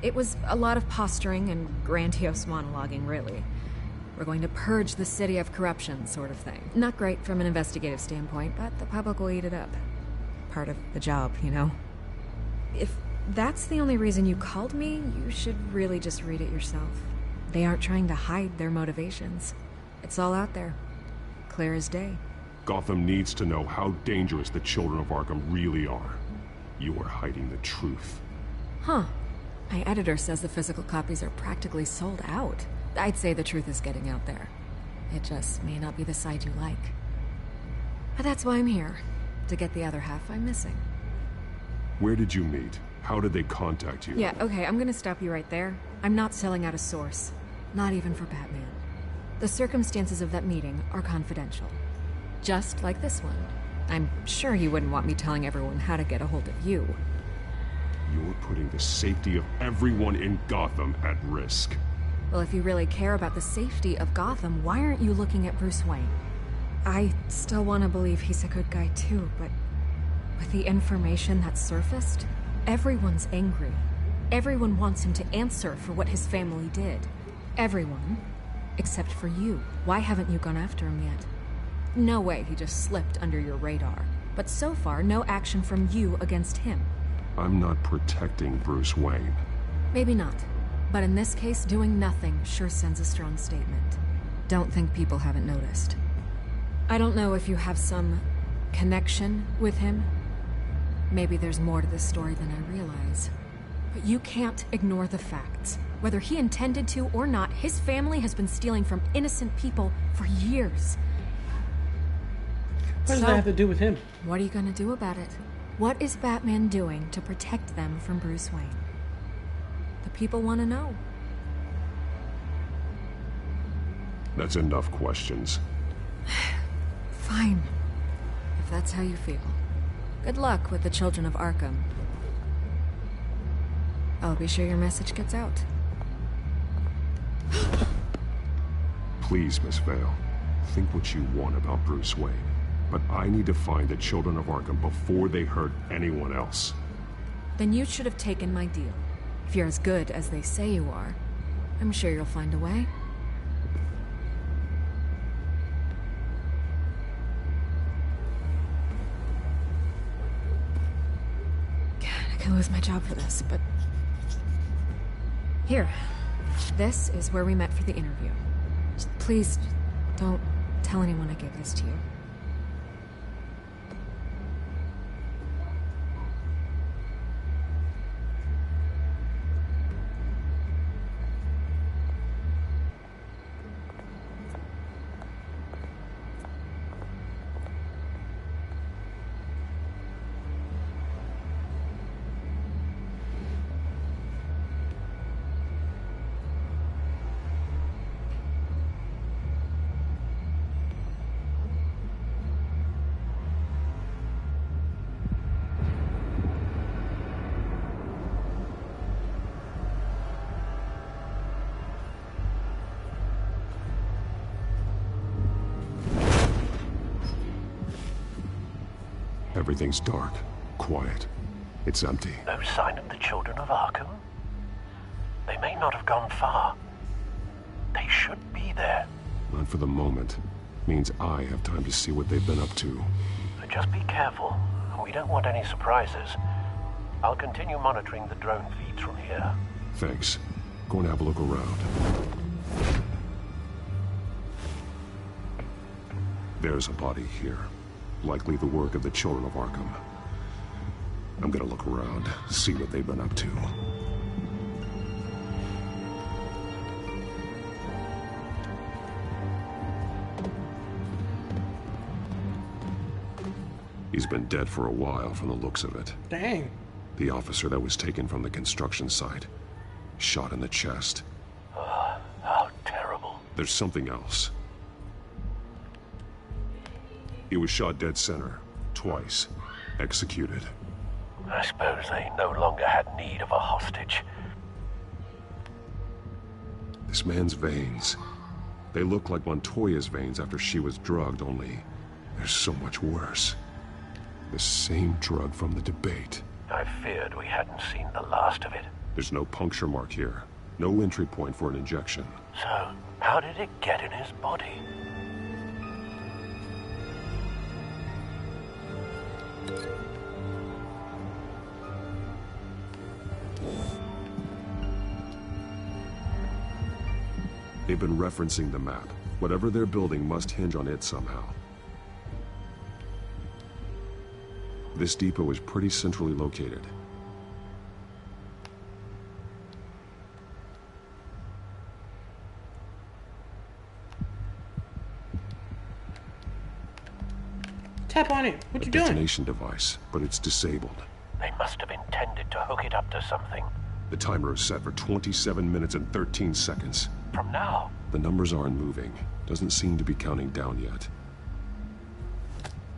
It was a lot of posturing and grandiose monologuing, really. We're going to purge the city of corruption, sort of thing. Not great from an investigative standpoint, but the public will eat it up. Part of the job, you know? If that's the only reason you called me, you should really just read it yourself. They aren't trying to hide their motivations. It's all out there. Clear as day. Gotham needs to know how dangerous the children of Arkham really are. You are hiding the truth. Huh. My editor says the physical copies are practically sold out. I'd say the truth is getting out there. It just may not be the side you like. But that's why I'm here. To get the other half I'm missing. Where did you meet? How did they contact you? Yeah, okay, I'm gonna stop you right there. I'm not selling out a source. Not even for Batman. The circumstances of that meeting are confidential. Just like this one. I'm sure you wouldn't want me telling everyone how to get a hold of you. You're putting the safety of everyone in Gotham at risk. Well, if you really care about the safety of Gotham, why aren't you looking at Bruce Wayne? I still want to believe he's a good guy too, but with the information that's surfaced, everyone's angry. Everyone wants him to answer for what his family did. Everyone, except for you. Why haven't you gone after him yet? No way he just slipped under your radar. But so far, no action from you against him. I'm not protecting Bruce Wayne. Maybe not. But in this case, doing nothing sure sends a strong statement. Don't think people haven't noticed. I don't know if you have some connection with him. Maybe there's more to this story than I realize. But you can't ignore the facts. Whether he intended to or not, his family has been stealing from innocent people for years. What does that have to do with him? What are you gonna do about it? What is Batman doing to protect them from Bruce Wayne? The people want to know. That's enough questions. Fine. If that's how you feel. Good luck with the children of Arkham. I'll be sure your message gets out. Please, Miss Vale. Think what you want about Bruce Wayne. But I need to find the children of Arkham before they hurt anyone else. Then you should have taken my deal. If you're as good as they say you are, I'm sure you'll find a way. I could lose my job for this, but... Here. This is where we met for the interview. Just please, don't tell anyone I gave this to you. Everything's dark, quiet. It's empty. No sign of the children of Arkham? They may not have gone far. They should be there. Not for the moment. Means I have time to see what they've been up to. Just be careful. We don't want any surprises. I'll continue monitoring the drone feeds from here. Thanks. Go and have a look around. There's a body here. Likely the work of the children of Arkham. I'm gonna look around, see what they've been up to. He's been dead for a while from the looks of it. Dang. The officer that was taken from the construction site. Shot in the chest. How terrible. There's something else. He was shot dead center. Twice. Executed. I suppose they no longer had need of a hostage. This man's veins. They look like Montoya's veins after she was drugged, only they're so much worse. The same drug from the debate. I feared we hadn't seen the last of it. There's no puncture mark here. No entry point for an injection. So, how did it get in his body? They've been referencing the map. Whatever they're building must hinge on it somehow. This depot is pretty centrally located. Tap on it. What you doing? Detonation device, but it's disabled. They must have intended to hook it up to something. The timer is set for 27 minutes and 13 seconds. From now? The numbers aren't moving. Doesn't seem to be counting down yet.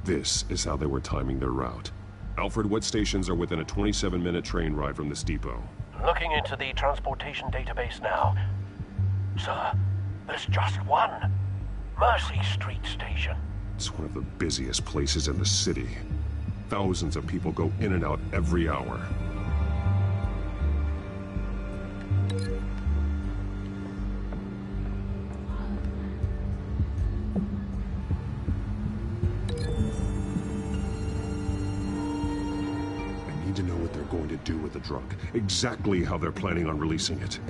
This is how they were timing their route. Alfred, what stations are within a 27-minute train ride from this depot? Looking into the transportation database now. Sir, there's just one. Mercy Street Station. It's one of the busiest places in the city. Thousands of people go in and out every hour. I need to know what they're going to do with the drug. Exactly how they're planning on releasing it.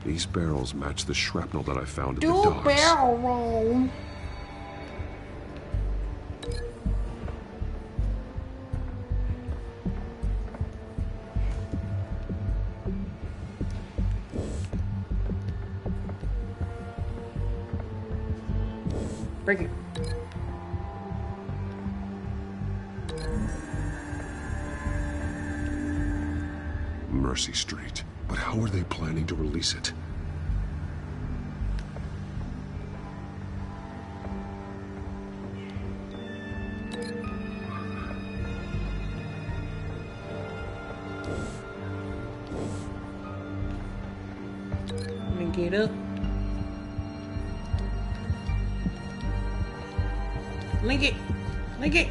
These barrels match the shrapnel that I found at the docks. Barrel roll. Break it. Mercy Street. But how are they planning to release it? Link it up. Link it. Link it.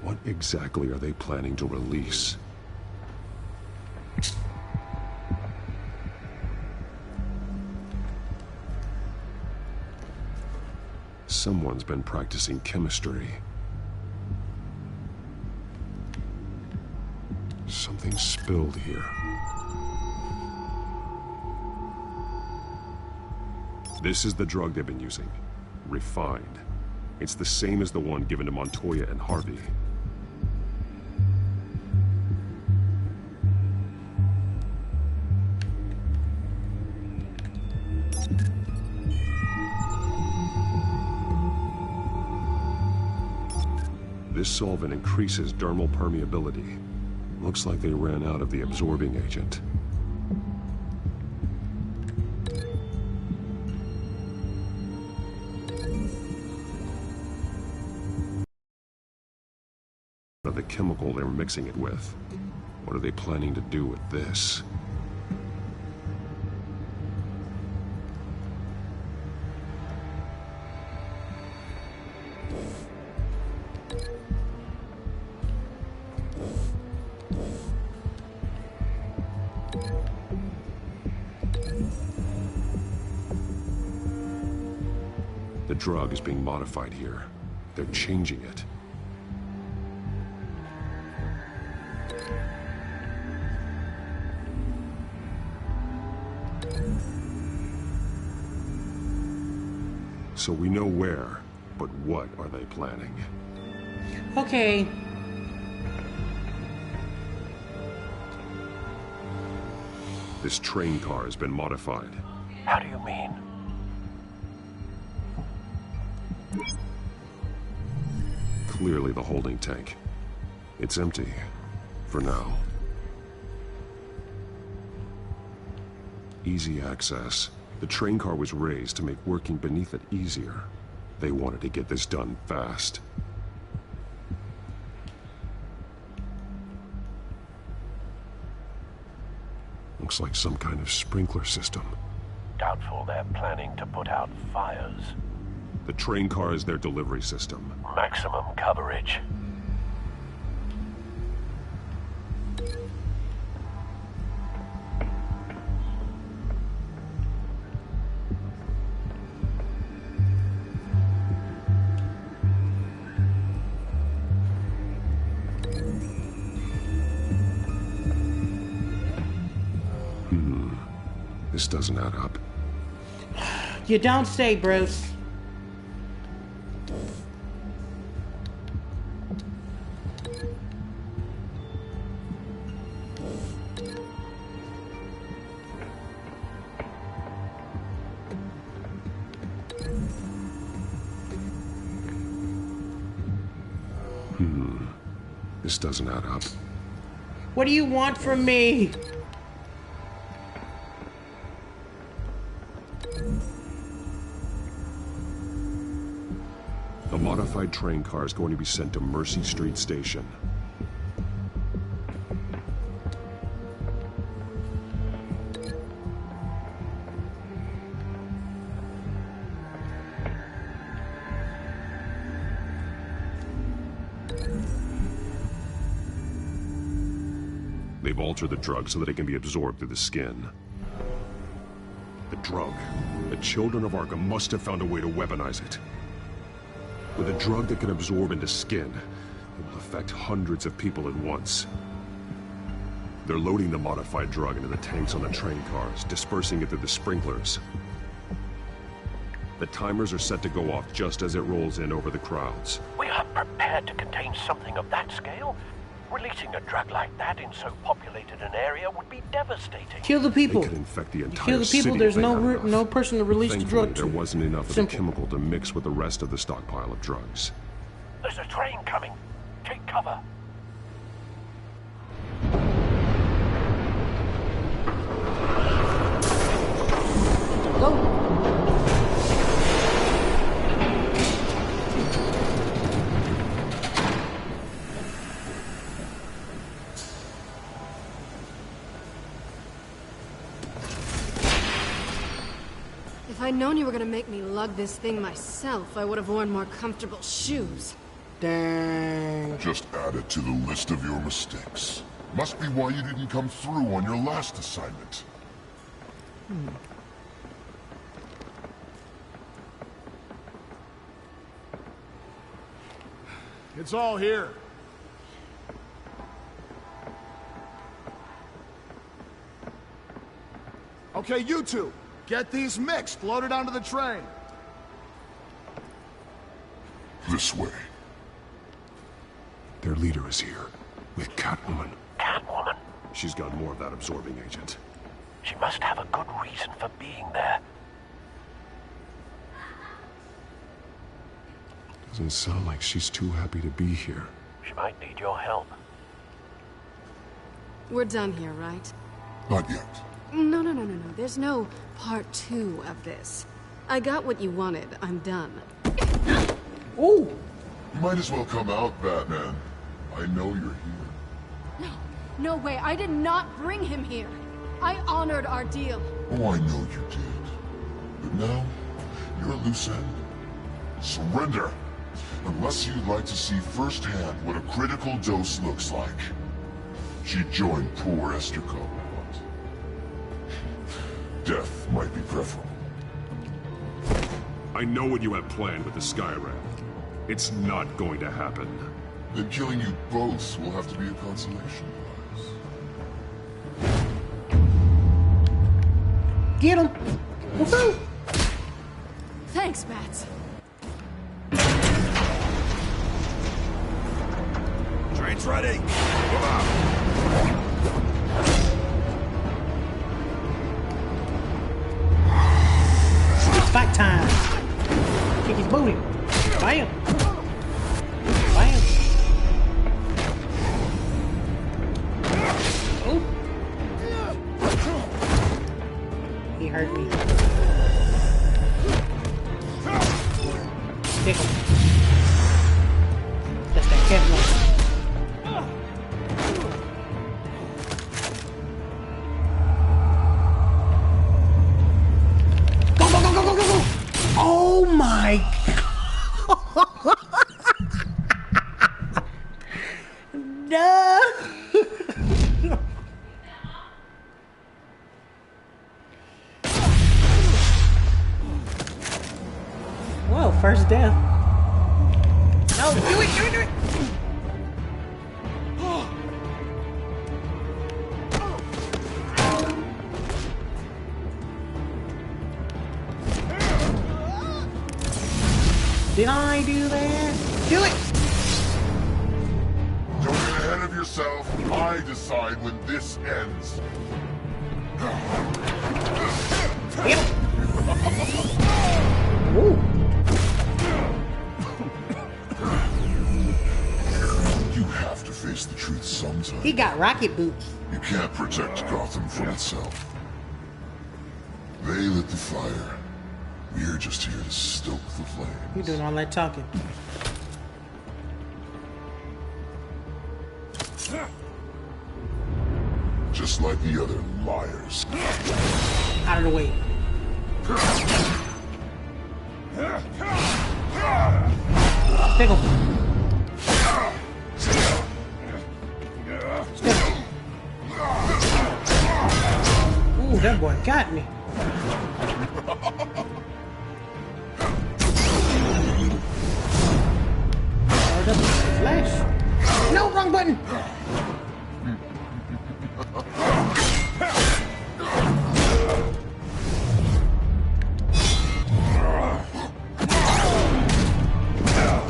What exactly are they planning to release? Someone's been practicing chemistry. Something spilled here. This is the drug they've been using. Refined. It's the same as the one given to Montoya and Harvey. This solvent increases dermal permeability. Looks like they ran out of the absorbing agent. the chemical they're mixing it with. What are they planning to do with this? The drug is being modified here. They're changing it. So we know where, but what are they planning? Okay. This train car has been modified. How do you mean? Clearly the holding tank. It's empty. For now. Easy access. The train car was raised to make working beneath it easier. They wanted to get this done fast. Looks like some kind of sprinkler system. Doubtful they're planning to put out fires. The train car is their delivery system. Maximum coverage. This doesn't add up. You don't say, Bruce. This doesn't add up. What do you want from me? The modified train car is going to be sent to Mercy Street Station. They've altered the drug so that it can be absorbed through the skin. The drug. The children of Arkham must have found a way to weaponize it. With a drug that can absorb into skin, it will affect hundreds of people at once. They're loading the modified drug into the tanks on the train cars, dispersing it through the sprinklers. The timers are set to go off just as it rolls in over the crowds. We are prepared to contain something of that scale? Releasing a drug like that in so populated an area would be devastating. Kill the people. They could infect the entire Kill the people. city. There's no person to release the drug to. There wasn't enough of the chemical to mix with the rest of the stockpile of drugs. There's a train coming. Take cover. Go. If I'd known you were gonna make me lug this thing myself, I would have worn more comfortable shoes. Dang. Just add it to the list of your mistakes. Must be why you didn't come through on your last assignment. It's all here. Okay, you two. Get these mixed, loaded onto the train. This way. Their leader is here, with Catwoman. Catwoman? She's got more of that absorbing agent. She must have a good reason for being there. Doesn't sound like she's too happy to be here. She might need your help. We're done here, right? Not yet. No. There's no part 2 of this. I got what you wanted. I'm done. Ooh! You might as well come out, Batman. I know you're here. No, no way. I did not bring him here. I honored our deal. Oh, I know you did. But now, you're a loose end. Surrender! Unless you'd like to see firsthand what a critical dose looks like. She joined poor Esther Coleman. Death might be preferable. I know what you have planned with the Skyram. It's not going to happen. Then killing you both will have to be a consolation prize. Get him! Woohoo! Thanks, Bats. Train's ready. Come on. It's fight time. Kick his booty. Bam. Bam. Oh. He hurt me. Kick him. That's that Kevlar. Oh my God. No. Whoa, first death. No, do it, do it, do it. Did I do that? Do it! Don't get ahead of yourself. I decide when this ends. Yep. Ooh. You have to face the truth sometime. He got rocket boots. You can't protect Gotham from itself. They lit the fire. We're just here to stoke the flame. You doing all that talking. Just like the other liars. Out of the way. Stick him. Ooh, that boy got me. Flash. No, wrong button.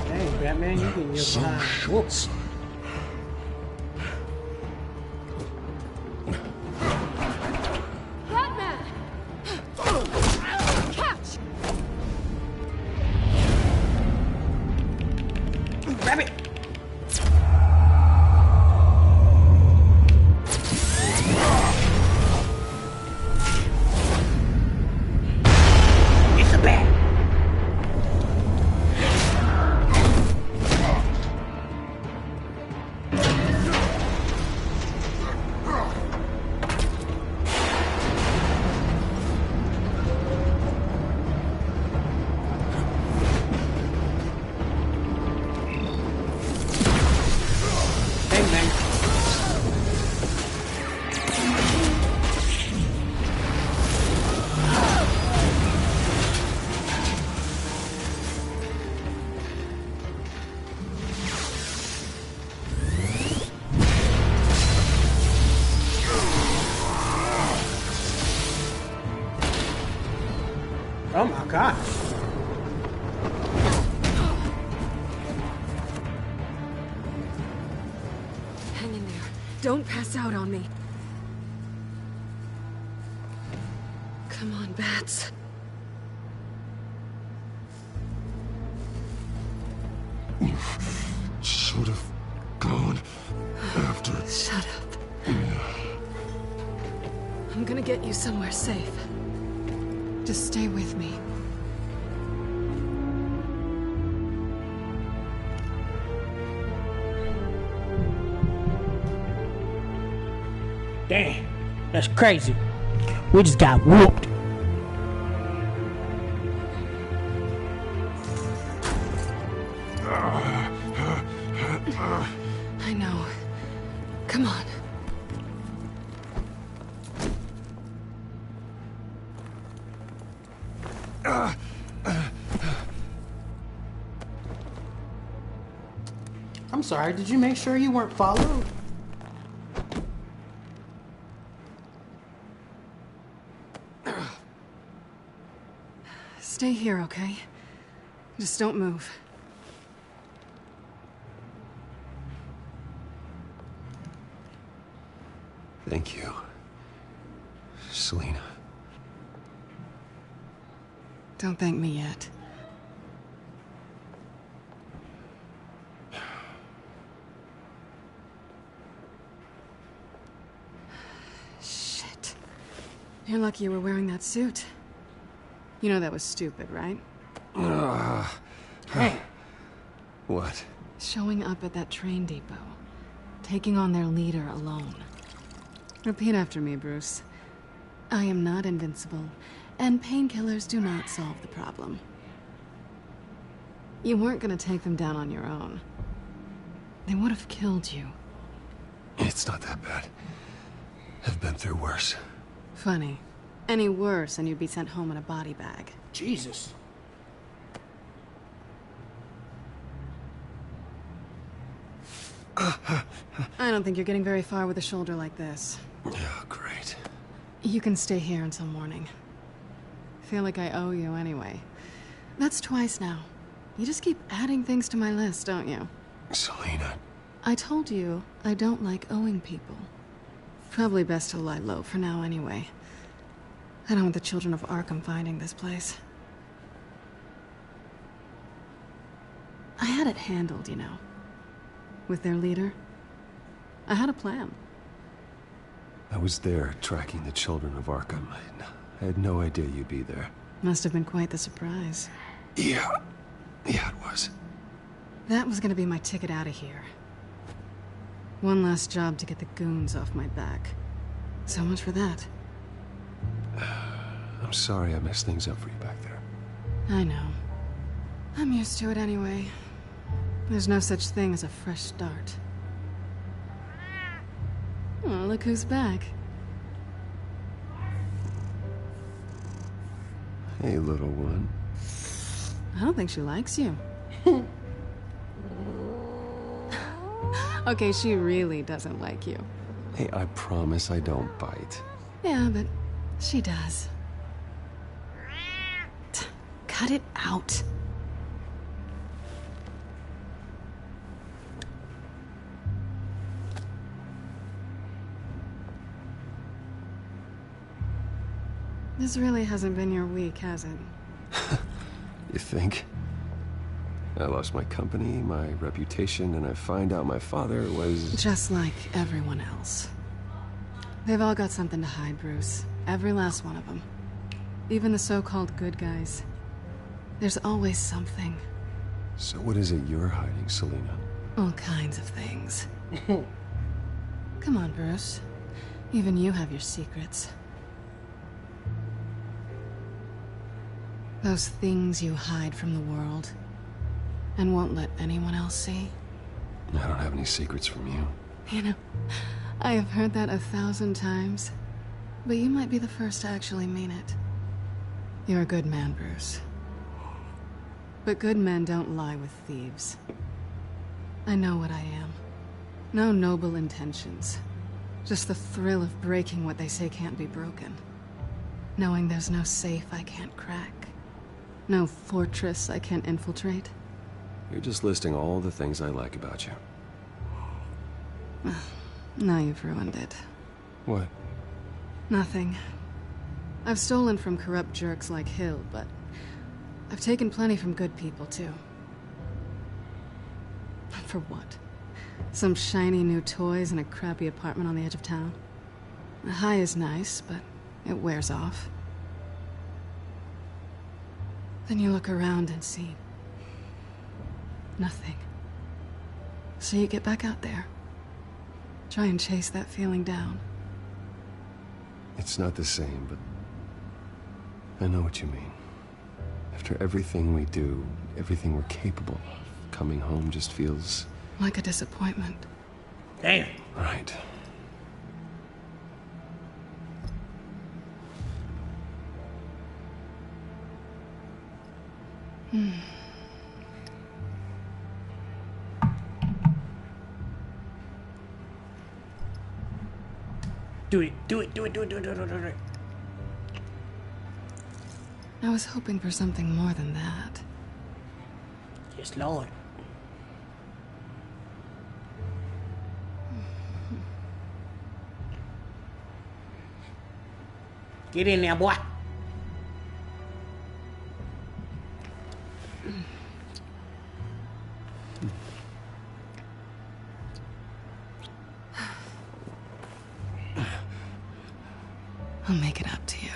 Dang, Batman, you getting your behind whoops. Batman! Catch! Grab it. It's a bat. Bang, bang. Oh my gosh. Hang in there. Don't pass out on me. Come on, Bats. Should have gone after. Shut up. I'm gonna get you somewhere safe. Just stay with me. Damn, that's crazy. We just got whooped. I know. Come on. I'm sorry, did you make sure you weren't followed? Stay here, okay? Just don't move. Thank you, Selina. Don't thank me yet. Shit. You're lucky you were wearing that suit. You know that was stupid, right? Hey. What? Showing up at that train depot. Taking on their leader alone. Repeat after me, Bruce. I am not invincible, and painkillers do not solve the problem. You weren't gonna take them down on your own. They would have killed you. It's not that bad. I've been through worse. Funny. Any worse and you'd be sent home in a body bag. Jesus. I don't think you're getting very far with a shoulder like this. Oh, great. You can stay here until morning. Feel like I owe you anyway. That's twice now. You just keep adding things to my list, don't you? Selina. I told you I don't like owing people. Probably best to lie low for now anyway. I don't want the children of Arkham finding this place. I had it handled, you know. With their leader. I had a plan. I was there tracking the children of Arkham. I had no idea you'd be there. Must have been quite the surprise. Yeah. Yeah, it was. That was gonna be my ticket out of here. One last job to get the goons off my back. So much for that. I'm sorry I messed things up for you back there. I know. I'm used to it anyway. There's no such thing as a fresh start. Oh, look who's back. Hey, little one. I don't think she likes you. Okay, she really doesn't like you. Hey, I promise I don't bite. Yeah, but she does. Cut it out. This really hasn't been your week, has it? You think? I lost my company, my reputation, and I find out my father was... Just like everyone else. They've all got something to hide, Bruce. Every last one of them. Even the so-called good guys. There's always something. So what is it you're hiding, Selina? All kinds of things. Come on, Bruce. Even you have your secrets. Those things you hide from the world and won't let anyone else see. I don't have any secrets from you. You know, I have heard that 1,000 times, but you might be the first to actually mean it. You're a good man, Bruce. But good men don't lie with thieves. I know what I am. No noble intentions. Just the thrill of breaking what they say can't be broken. Knowing there's no safe I can't crack. No fortress I can't infiltrate. You're just listing all the things I like about you. Now you've ruined it. What? Nothing. I've stolen from corrupt jerks like Hill, but I've taken plenty from good people, too. For what? Some shiny new toys and a crappy apartment on the edge of town? The high is nice, but it wears off. Then you look around and see nothing. So you get back out there. Try and chase that feeling down. It's not the same, but I know what you mean. After everything we do, everything we're capable of, coming home just feels... like a disappointment. Damn. Right. Do it, do it, do it, do it, do it, do it, do it, do it. I was hoping for something more than that. Yes, Lord. Get in there, boy. I'll make it up to you.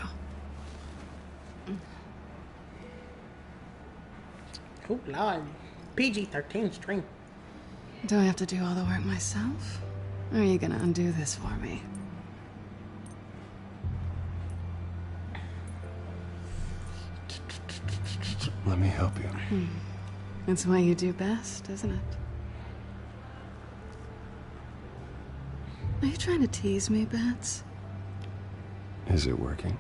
Oh, Lord. PG-13 stream. Do I have to do all the work myself? Or are you gonna undo this for me? Let me help you. It's what you do best, isn't it? Are you trying to tease me, Bats? Is it working?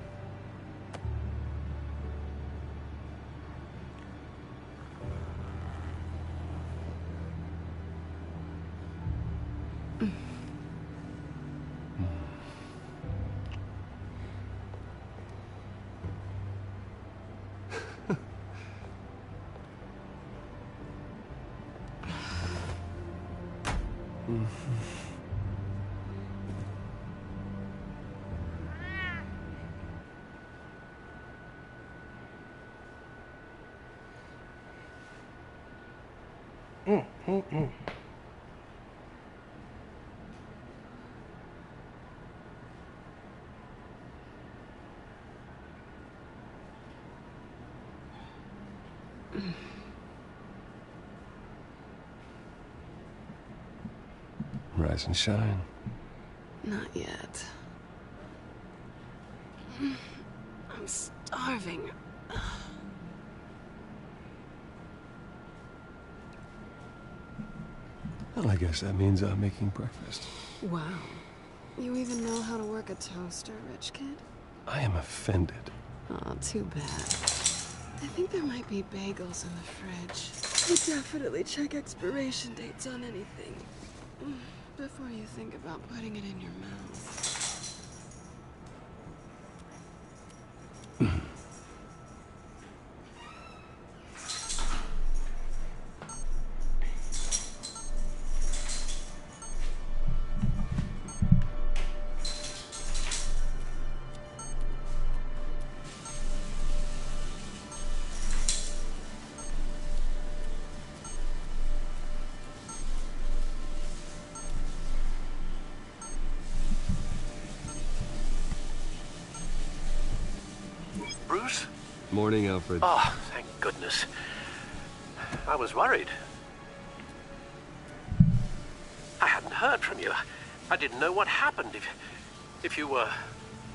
Rise and shine. Not yet. I'm starving. Well, I guess that means I'm making breakfast. Wow. You even know how to work a toaster, rich kid? I am offended. Oh, too bad. I think there might be bagels in the fridge. You definitely check expiration dates on anything before you think about putting it in your mouth. Bruce? Morning, Alfred. Oh, thank goodness. I was worried. I hadn't heard from you. I didn't know what happened. If you were...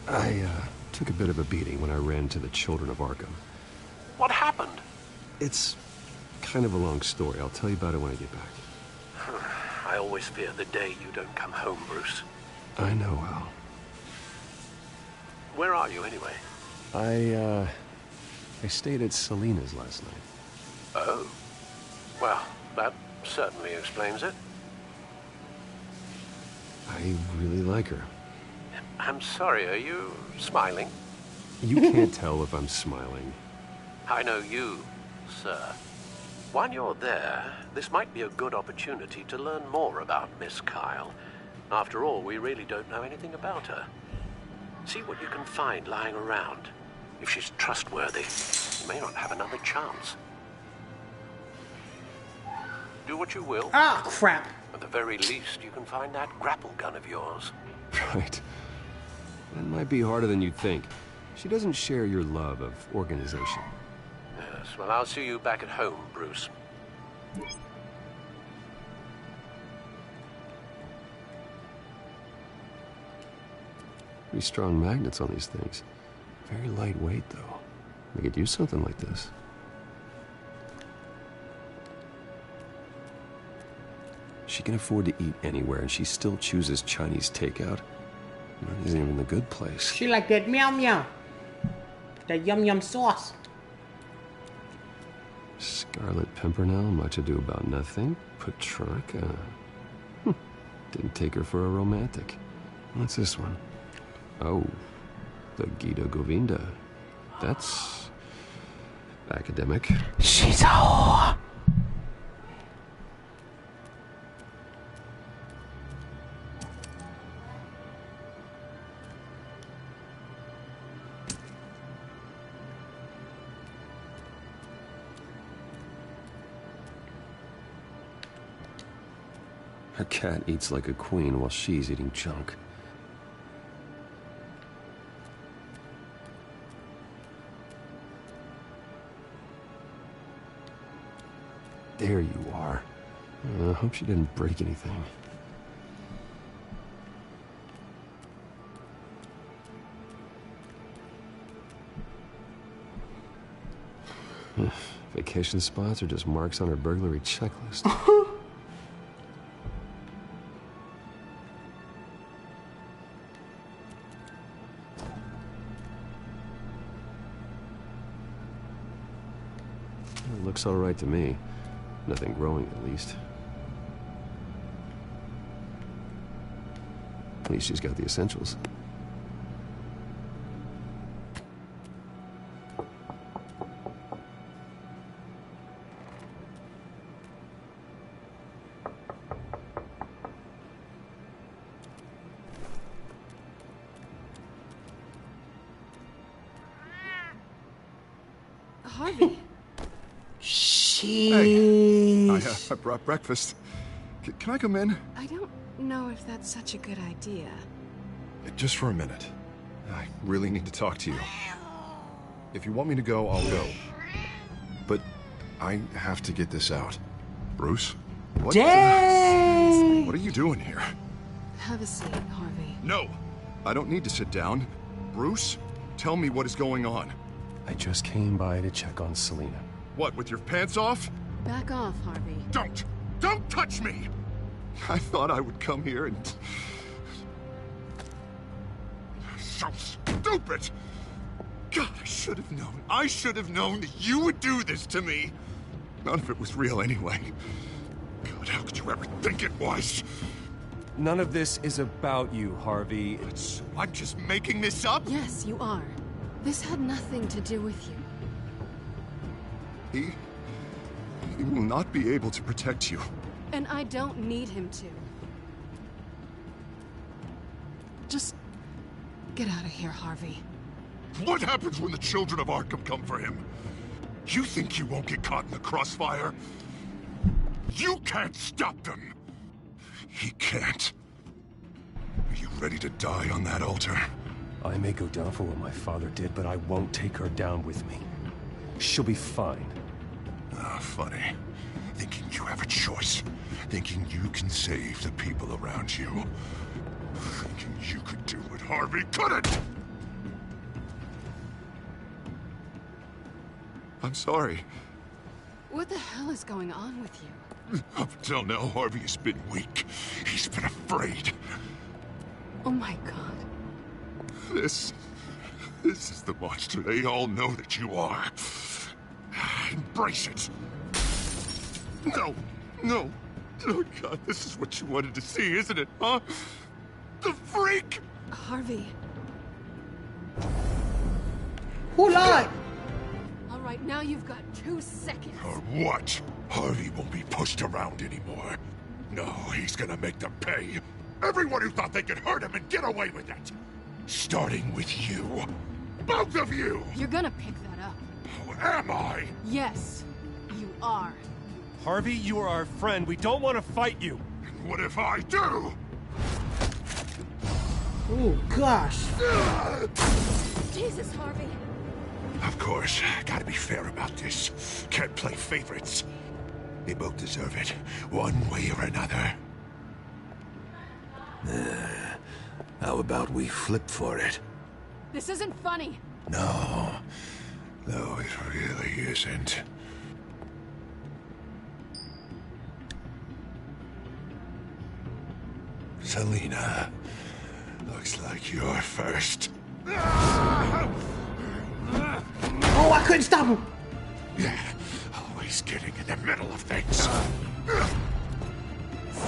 I took a bit of a beating when I ran to the Children of Arkham. What happened? It's kind of a long story. I'll tell you about it when I get back. I always fear the day you don't come home, Bruce. I know, Al. Where are you, anyway? I stayed at Selena's last night. Oh. Well, that certainly explains it. I really like her. I'm sorry, are you smiling? You can't tell if I'm smiling. I know you, sir. While you're there, this might be a good opportunity to learn more about Miss Kyle. After all, we really don't know anything about her. See what you can find lying around. If she's trustworthy, you may not have another chance. Do what you will. Ah, crap. At the very least, you can find that grapple gun of yours. Right. That might be harder than you'd think. She doesn't share your love of organization. Yes, well, I'll see you back at home, Bruce. Pretty strong magnets on these things. Very lightweight, though. They could use something like this. She can afford to eat anywhere, and she still chooses Chinese takeout. It isn't even the good place. She like that meow meow. That yum yum sauce. Scarlet Pimpernel, much ado about nothing. Petrarca. Didn't take her for a romantic. What's this one? Oh, the Gita Govinda. That's academic. She's a whore. Her cat eats like a queen while she's eating junk. There you are. I hope she didn't break anything. Vacation spots are just marks on her burglary checklist. Looks all right to me. Nothing growing, at least. At least she's got the essentials. Harvey. Hey, I brought breakfast. Can I come in? I don't know if that's such a good idea. Just for a minute. I really need to talk to you. If you want me to go, I'll go. But I have to get this out. Bruce? What? Dang! What are you doing here? Have a seat, Harvey. No! I don't need to sit down. Bruce, tell me what is going on. I just came by to check on Selena. What, with your pants off? Back off, Harvey. Don't touch me! I thought I would come here and... So stupid! God, I should have known. I should have known that you would do this to me. None of it was real anyway. God, how could you ever think it was? None of this is about you, Harvey. I'm just making this up? Yes, you are. This had nothing to do with you. He will not be able to protect you. And I don't need him to. Just get out of here, Harvey. What happens when the children of Arkham come for him? You think you won't get caught in the crossfire? You can't stop them! He can't. Are you ready to die on that altar? I may go down for what my father did, but I won't take her down with me. She'll be fine. Ah, funny. Thinking you have a choice. Thinking you can save the people around you. Thinking you could do what Harvey couldn't! I'm sorry. What the hell is going on with you? Up until now, Harvey has been weak. He's been afraid. Oh my God. This is the monster they all know that you are. Embrace it. No. Oh God, this is what you wanted to see, isn't it, huh? The freak! Harvey. Who lied? All right, now you've got 2 seconds. Or what? Harvey won't be pushed around anymore. No, he's gonna make them pay. Everyone who thought they could hurt him and get away with it. Starting with you. Both of you! You're gonna pick that up. Oh, am I? Yes, you are. Harvey, you are our friend. We don't want to fight you. And what if I do? Oh, gosh. Jesus, Harvey. Of course. Gotta be fair about this. Can't play favorites. They both deserve it, one way or another. How about we flip for it? This isn't funny. No, it really isn't. Selina, looks like you're first. Oh, I couldn't stop him. Yeah, always getting in the middle of things.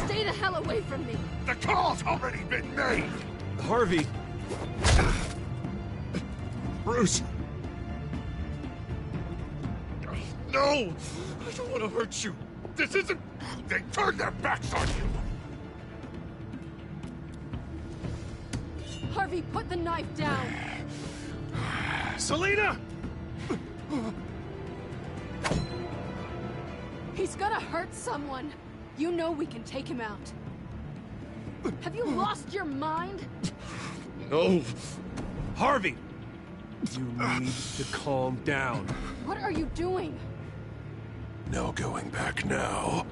Stay the hell away from me. The call's already been made. Harvey. Bruce. No, I don't want to hurt you. This isn't... They turned their backs on you. Harvey, put the knife down. Selina! He's gonna hurt someone. You know we can take him out. Have you lost your mind? No. Harvey! You need to calm down. What are you doing? No going back now.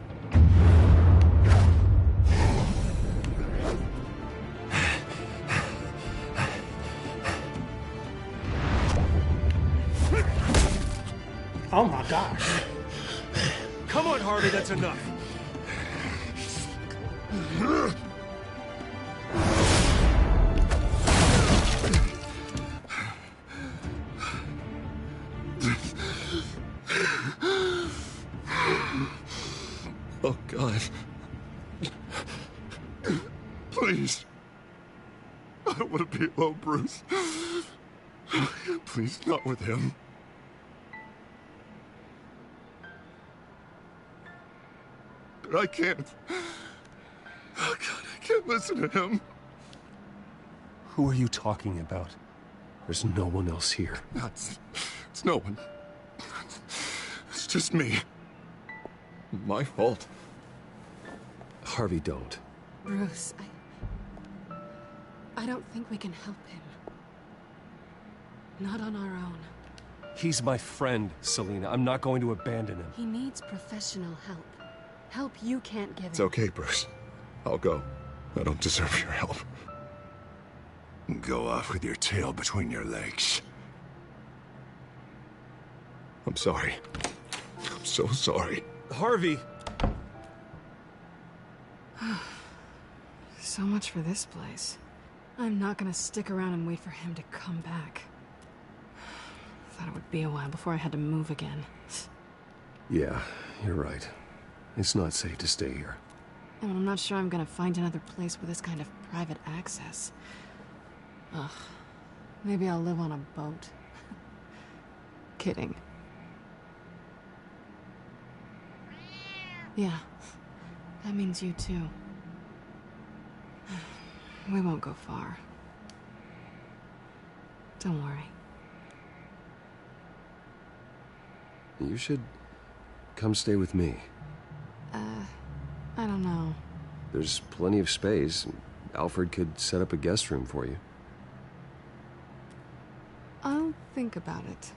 Oh my gosh. Come on, Harvey, that's enough. Oh, God. Please. I don't want to be alone, Bruce. Please, not with him. I can't. Oh, God, I can't listen to him. Who are you talking about? There's no one else here. It's no one. It's just me. My fault. Harvey, don't. Bruce, I don't think we can help him. Not on our own. He's my friend, Selina. I'm not going to abandon him. He needs professional help. Help you can't give It's him. okay, Bruce. I'll go. I don't deserve your help. Go off with your tail between your legs. I'm sorry. I'm so sorry. Harvey! So much for this place. I'm not gonna stick around and wait for him to come back. Thought it would be a while before I had to move again. Yeah, you're right. It's not safe to stay here. And I'm not sure I'm gonna find another place with this kind of private access. Ugh. Maybe I'll live on a boat. Kidding. Yeah. That means you too. We won't go far. Don't worry. You should come stay with me. I don't know. There's plenty of space. Alfred could set up a guest room for you. I'll think about it.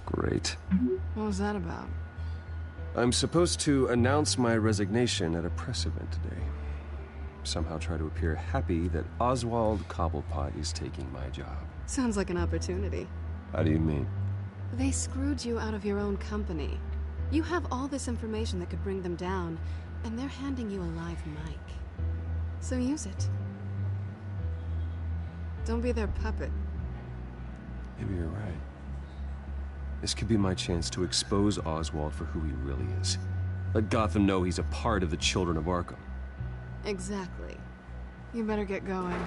Great. What was that about? I'm supposed to announce my resignation at a press event today. Somehow try to appear happy that Oswald Cobblepot is taking my job. Sounds like an opportunity. How do you mean? They screwed you out of your own company. You have all this information that could bring them down, and they're handing you a live mic. So use it. Don't be their puppet. Maybe you're right. This could be my chance to expose Oswald for who he really is. Let Gotham know he's a part of the Children of Arkham. Exactly. You better get going.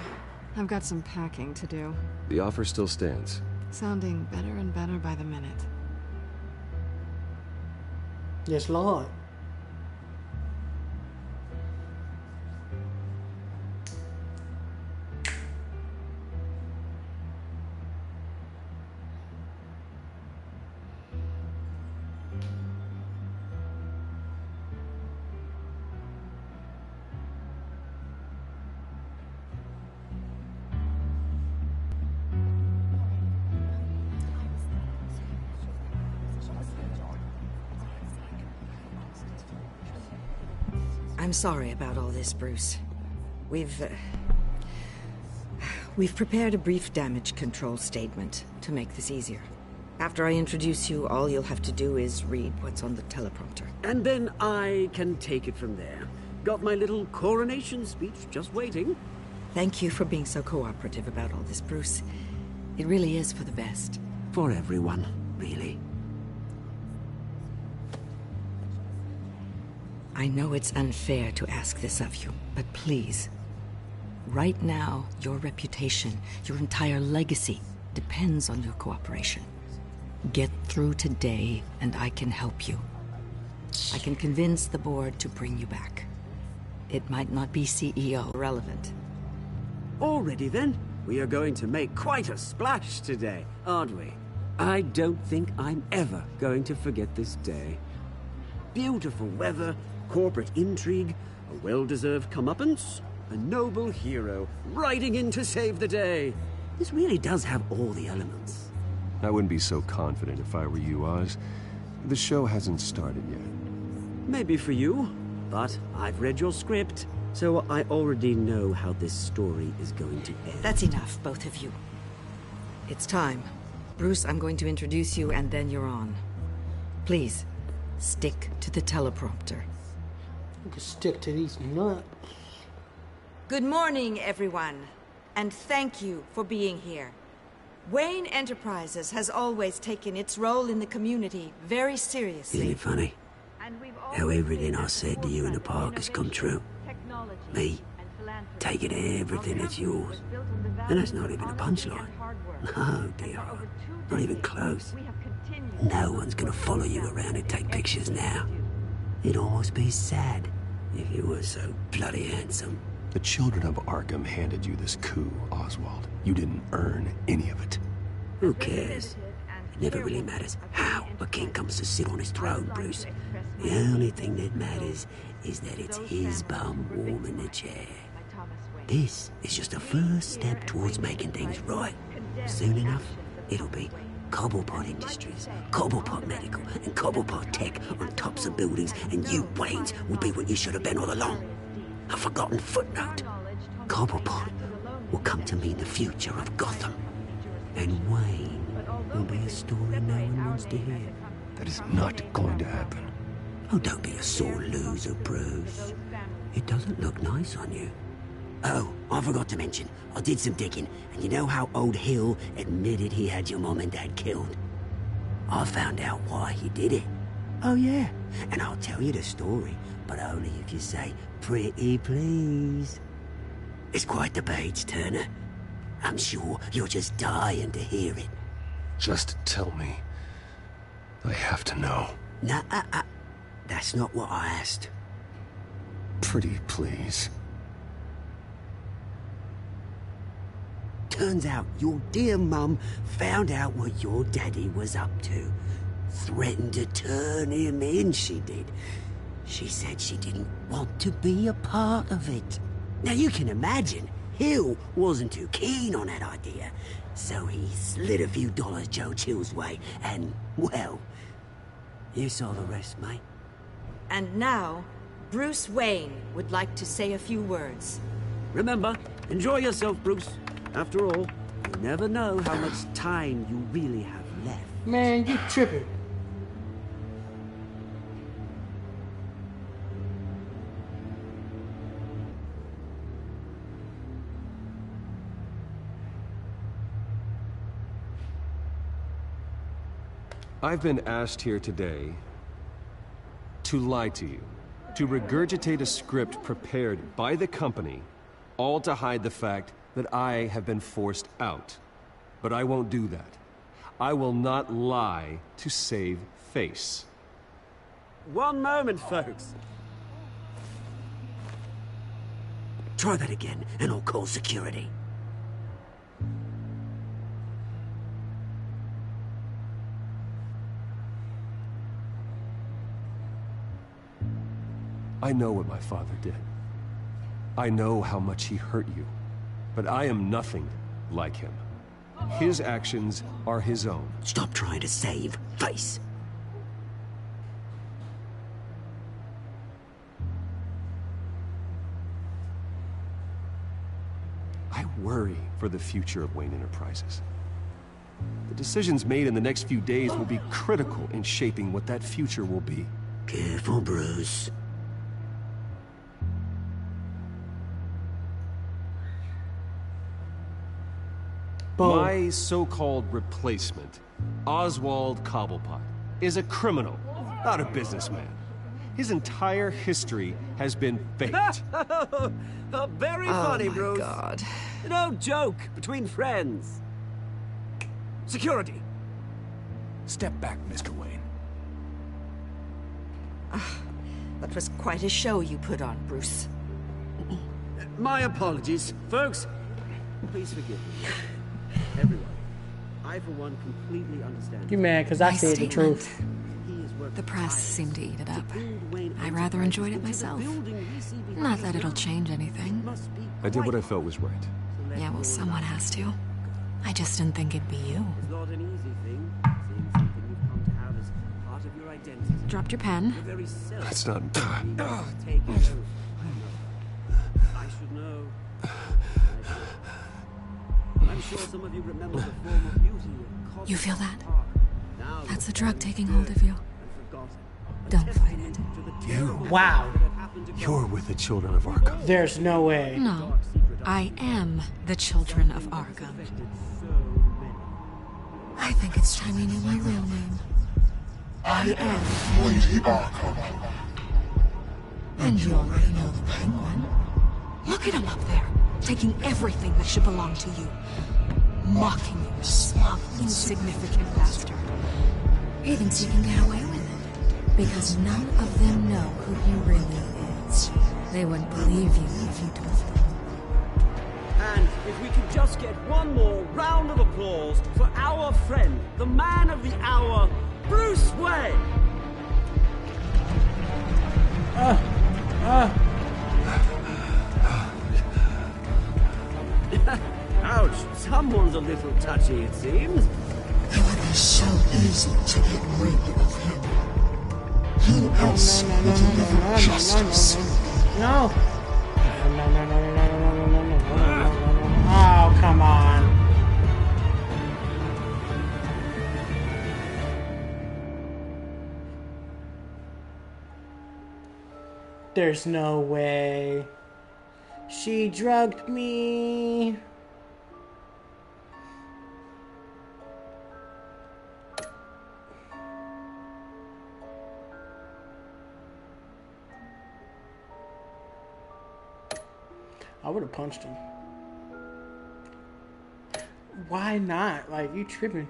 I've got some packing to do. The offer still stands. Sounding better and better by the minute. Yes, Lord. I'm sorry about all this, Bruce. We've prepared a brief damage control statement to make this easier. After I introduce you, all you'll have to do is read what's on the teleprompter. And then I can take it from there. Got my little coronation speech just waiting. Thank you for being so cooperative about all this, Bruce. It really is for the best. For everyone, really. I know it's unfair to ask this of you, but please. Right now, your reputation, your entire legacy, depends on your cooperation. Get through today, and I can help you. I can convince the board to bring you back. It might not be CEO relevant. Already then, we are going to make quite a splash today, aren't we? I don't think I'm ever going to forget this day. Beautiful weather, corporate intrigue, a well-deserved comeuppance, a noble hero riding in to save the day. This really does have all the elements. I wouldn't be so confident if I were you, Oz. The show hasn't started yet. Maybe for you, but I've read your script, so I already know how this story is going to end. That's enough, both of you. It's time. Bruce, I'm going to introduce you, and then you're on. Please, stick to the teleprompter. You can stick to these nuts. Good morning, everyone, and thank you for being here. Wayne Enterprises has always taken its role in the community very seriously. Isn't it funny how everything I said to you in the park has come true? Me, taking everything that's yours. And that's not even a punchline. No, dear, not even close. No one's gonna follow you around and take pictures now. It'd almost be sad if you were so bloody handsome. The children of Arkham handed you this coup, Oswald. You didn't earn any of it. Who cares? It never really matters how a king comes to sit on his throne, Bruce. The only thing that matters is that it's his bum warm in the chair. This is just a first step towards making things right. Soon enough, it'll be Cobblepot Industries, Cobblepot Medical, and Cobblepot Tech on tops of buildings, and you, Waynes, will be what you should have been all along. A forgotten footnote. Cobblepot will come to mean the future of Gotham. And Wayne will be a story no one wants to hear. That is not going to happen. Oh, don't be a sore loser, Bruce. It doesn't look nice on you. Oh, I forgot to mention, I did some digging, and you know how old Hill admitted he had your mom and dad killed? I found out why he did it. Oh yeah, and I'll tell you the story, but only if you say, pretty please. It's quite the page, Turner. I'm sure you're just dying to hear it. Just tell me. I have to know. Nah, that's not what I asked. Pretty please. Turns out your dear mum found out what your daddy was up to. Threatened to turn him in, she did. She said she didn't want to be a part of it. Now you can imagine, Hill wasn't too keen on that idea. So he slid a few dollars Joe Chill's way, and, well, you saw the rest, mate. And now, Bruce Wayne would like to say a few words. Remember, enjoy yourself, Bruce. After all, you never know how much time you really have left. Man, you tripping. I've been asked here today to lie to you, to regurgitate a script prepared by the company, all to hide the fact that I have been forced out. But I won't do that. I will not lie to save face. One moment, folks. Try that again, and I'll call security. I know what my father did. I know how much he hurt you. But I am nothing like him. His actions are his own. Stop trying to save face. worry for the future of Wayne Enterprises. The decisions made in the next few days will be critical in shaping what that future will be. Careful, Bruce. My so-called replacement, Oswald Cobblepot, is a criminal, not a businessman. His entire history has been faked. Very funny, Bruce. Oh, my God. No joke between friends. Security. Step back, Mr. Wayne. That was quite a show you put on, Bruce. My apologies, folks. Please forgive me. Everyone, I for one completely understand. You mad because I said the truth. The press seemed to eat it up. I rather enjoyed it myself. Not that it'll change anything. I did what I felt was right. Yeah, well, someone has to. I just didn't think it'd be you. It's not an easy thing, seeing something you've come to have as part of your identity. Dropped your pen. That's not... Take it over. I should know. I'm sure some of you remember the form of beauty. You feel that? That's the drug taking hold of you. Don't fight it. You? Wow. You're with the children of Arkham. There's no way. No. I am the children of Arkham. I think it's time you knew my real name. I am Lady Arkham. And you already know the Penguin. Look at him up there, taking everything that should belong to you. Mocking you, smug, insignificant bastard. He thinks he can get away with it, because none of them know who he really is. They wouldn't believe you if you told them. And if we could just get one more round of applause for our friend, the man of the hour, Bruce Wayne! Ouch, someone's a little touchy, it seems. It would be so easy to get rid of him. Who else will deliver justice? No. Oh, come on. There's no way. She drugged me. I would have punched him. Why not? Like, you tripping.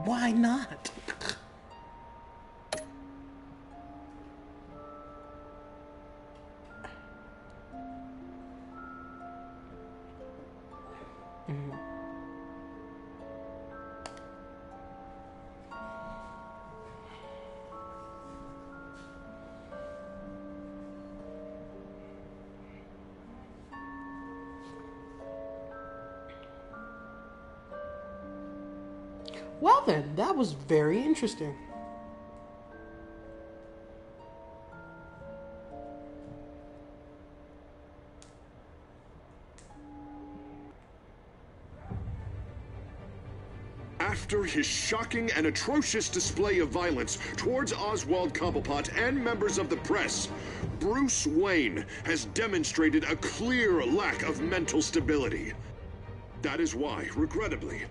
Why not? Well then, that was very interesting. After his shocking and atrocious display of violence towards Oswald Cobblepot and members of the press, Bruce Wayne has demonstrated a clear lack of mental stability. That is why, regrettably,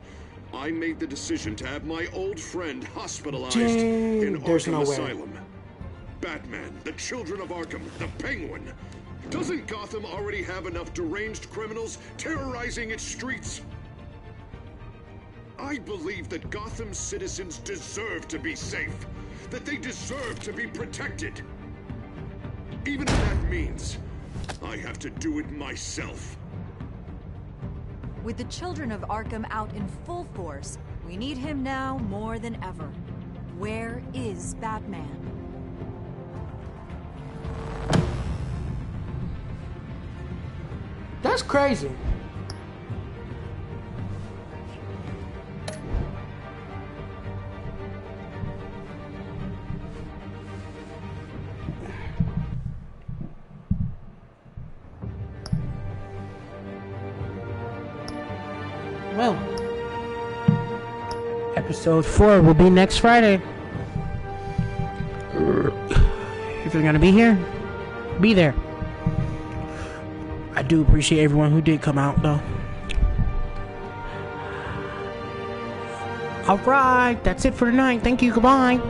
I made the decision to have my old friend hospitalized in Arkham Asylum. Batman, the Children of Arkham, the Penguin. Doesn't Gotham already have enough deranged criminals terrorizing its streets? I believe that Gotham's citizens deserve to be safe, that they deserve to be protected. Even if that means I have to do it myself. With the Children of Arkham out in full force, we need him now more than ever. Where is Batman? That's crazy. Episode 4 will be next Friday. If you're gonna be here, be there. I do appreciate everyone who did come out, though. Alright, that's it for tonight. Thank you, goodbye.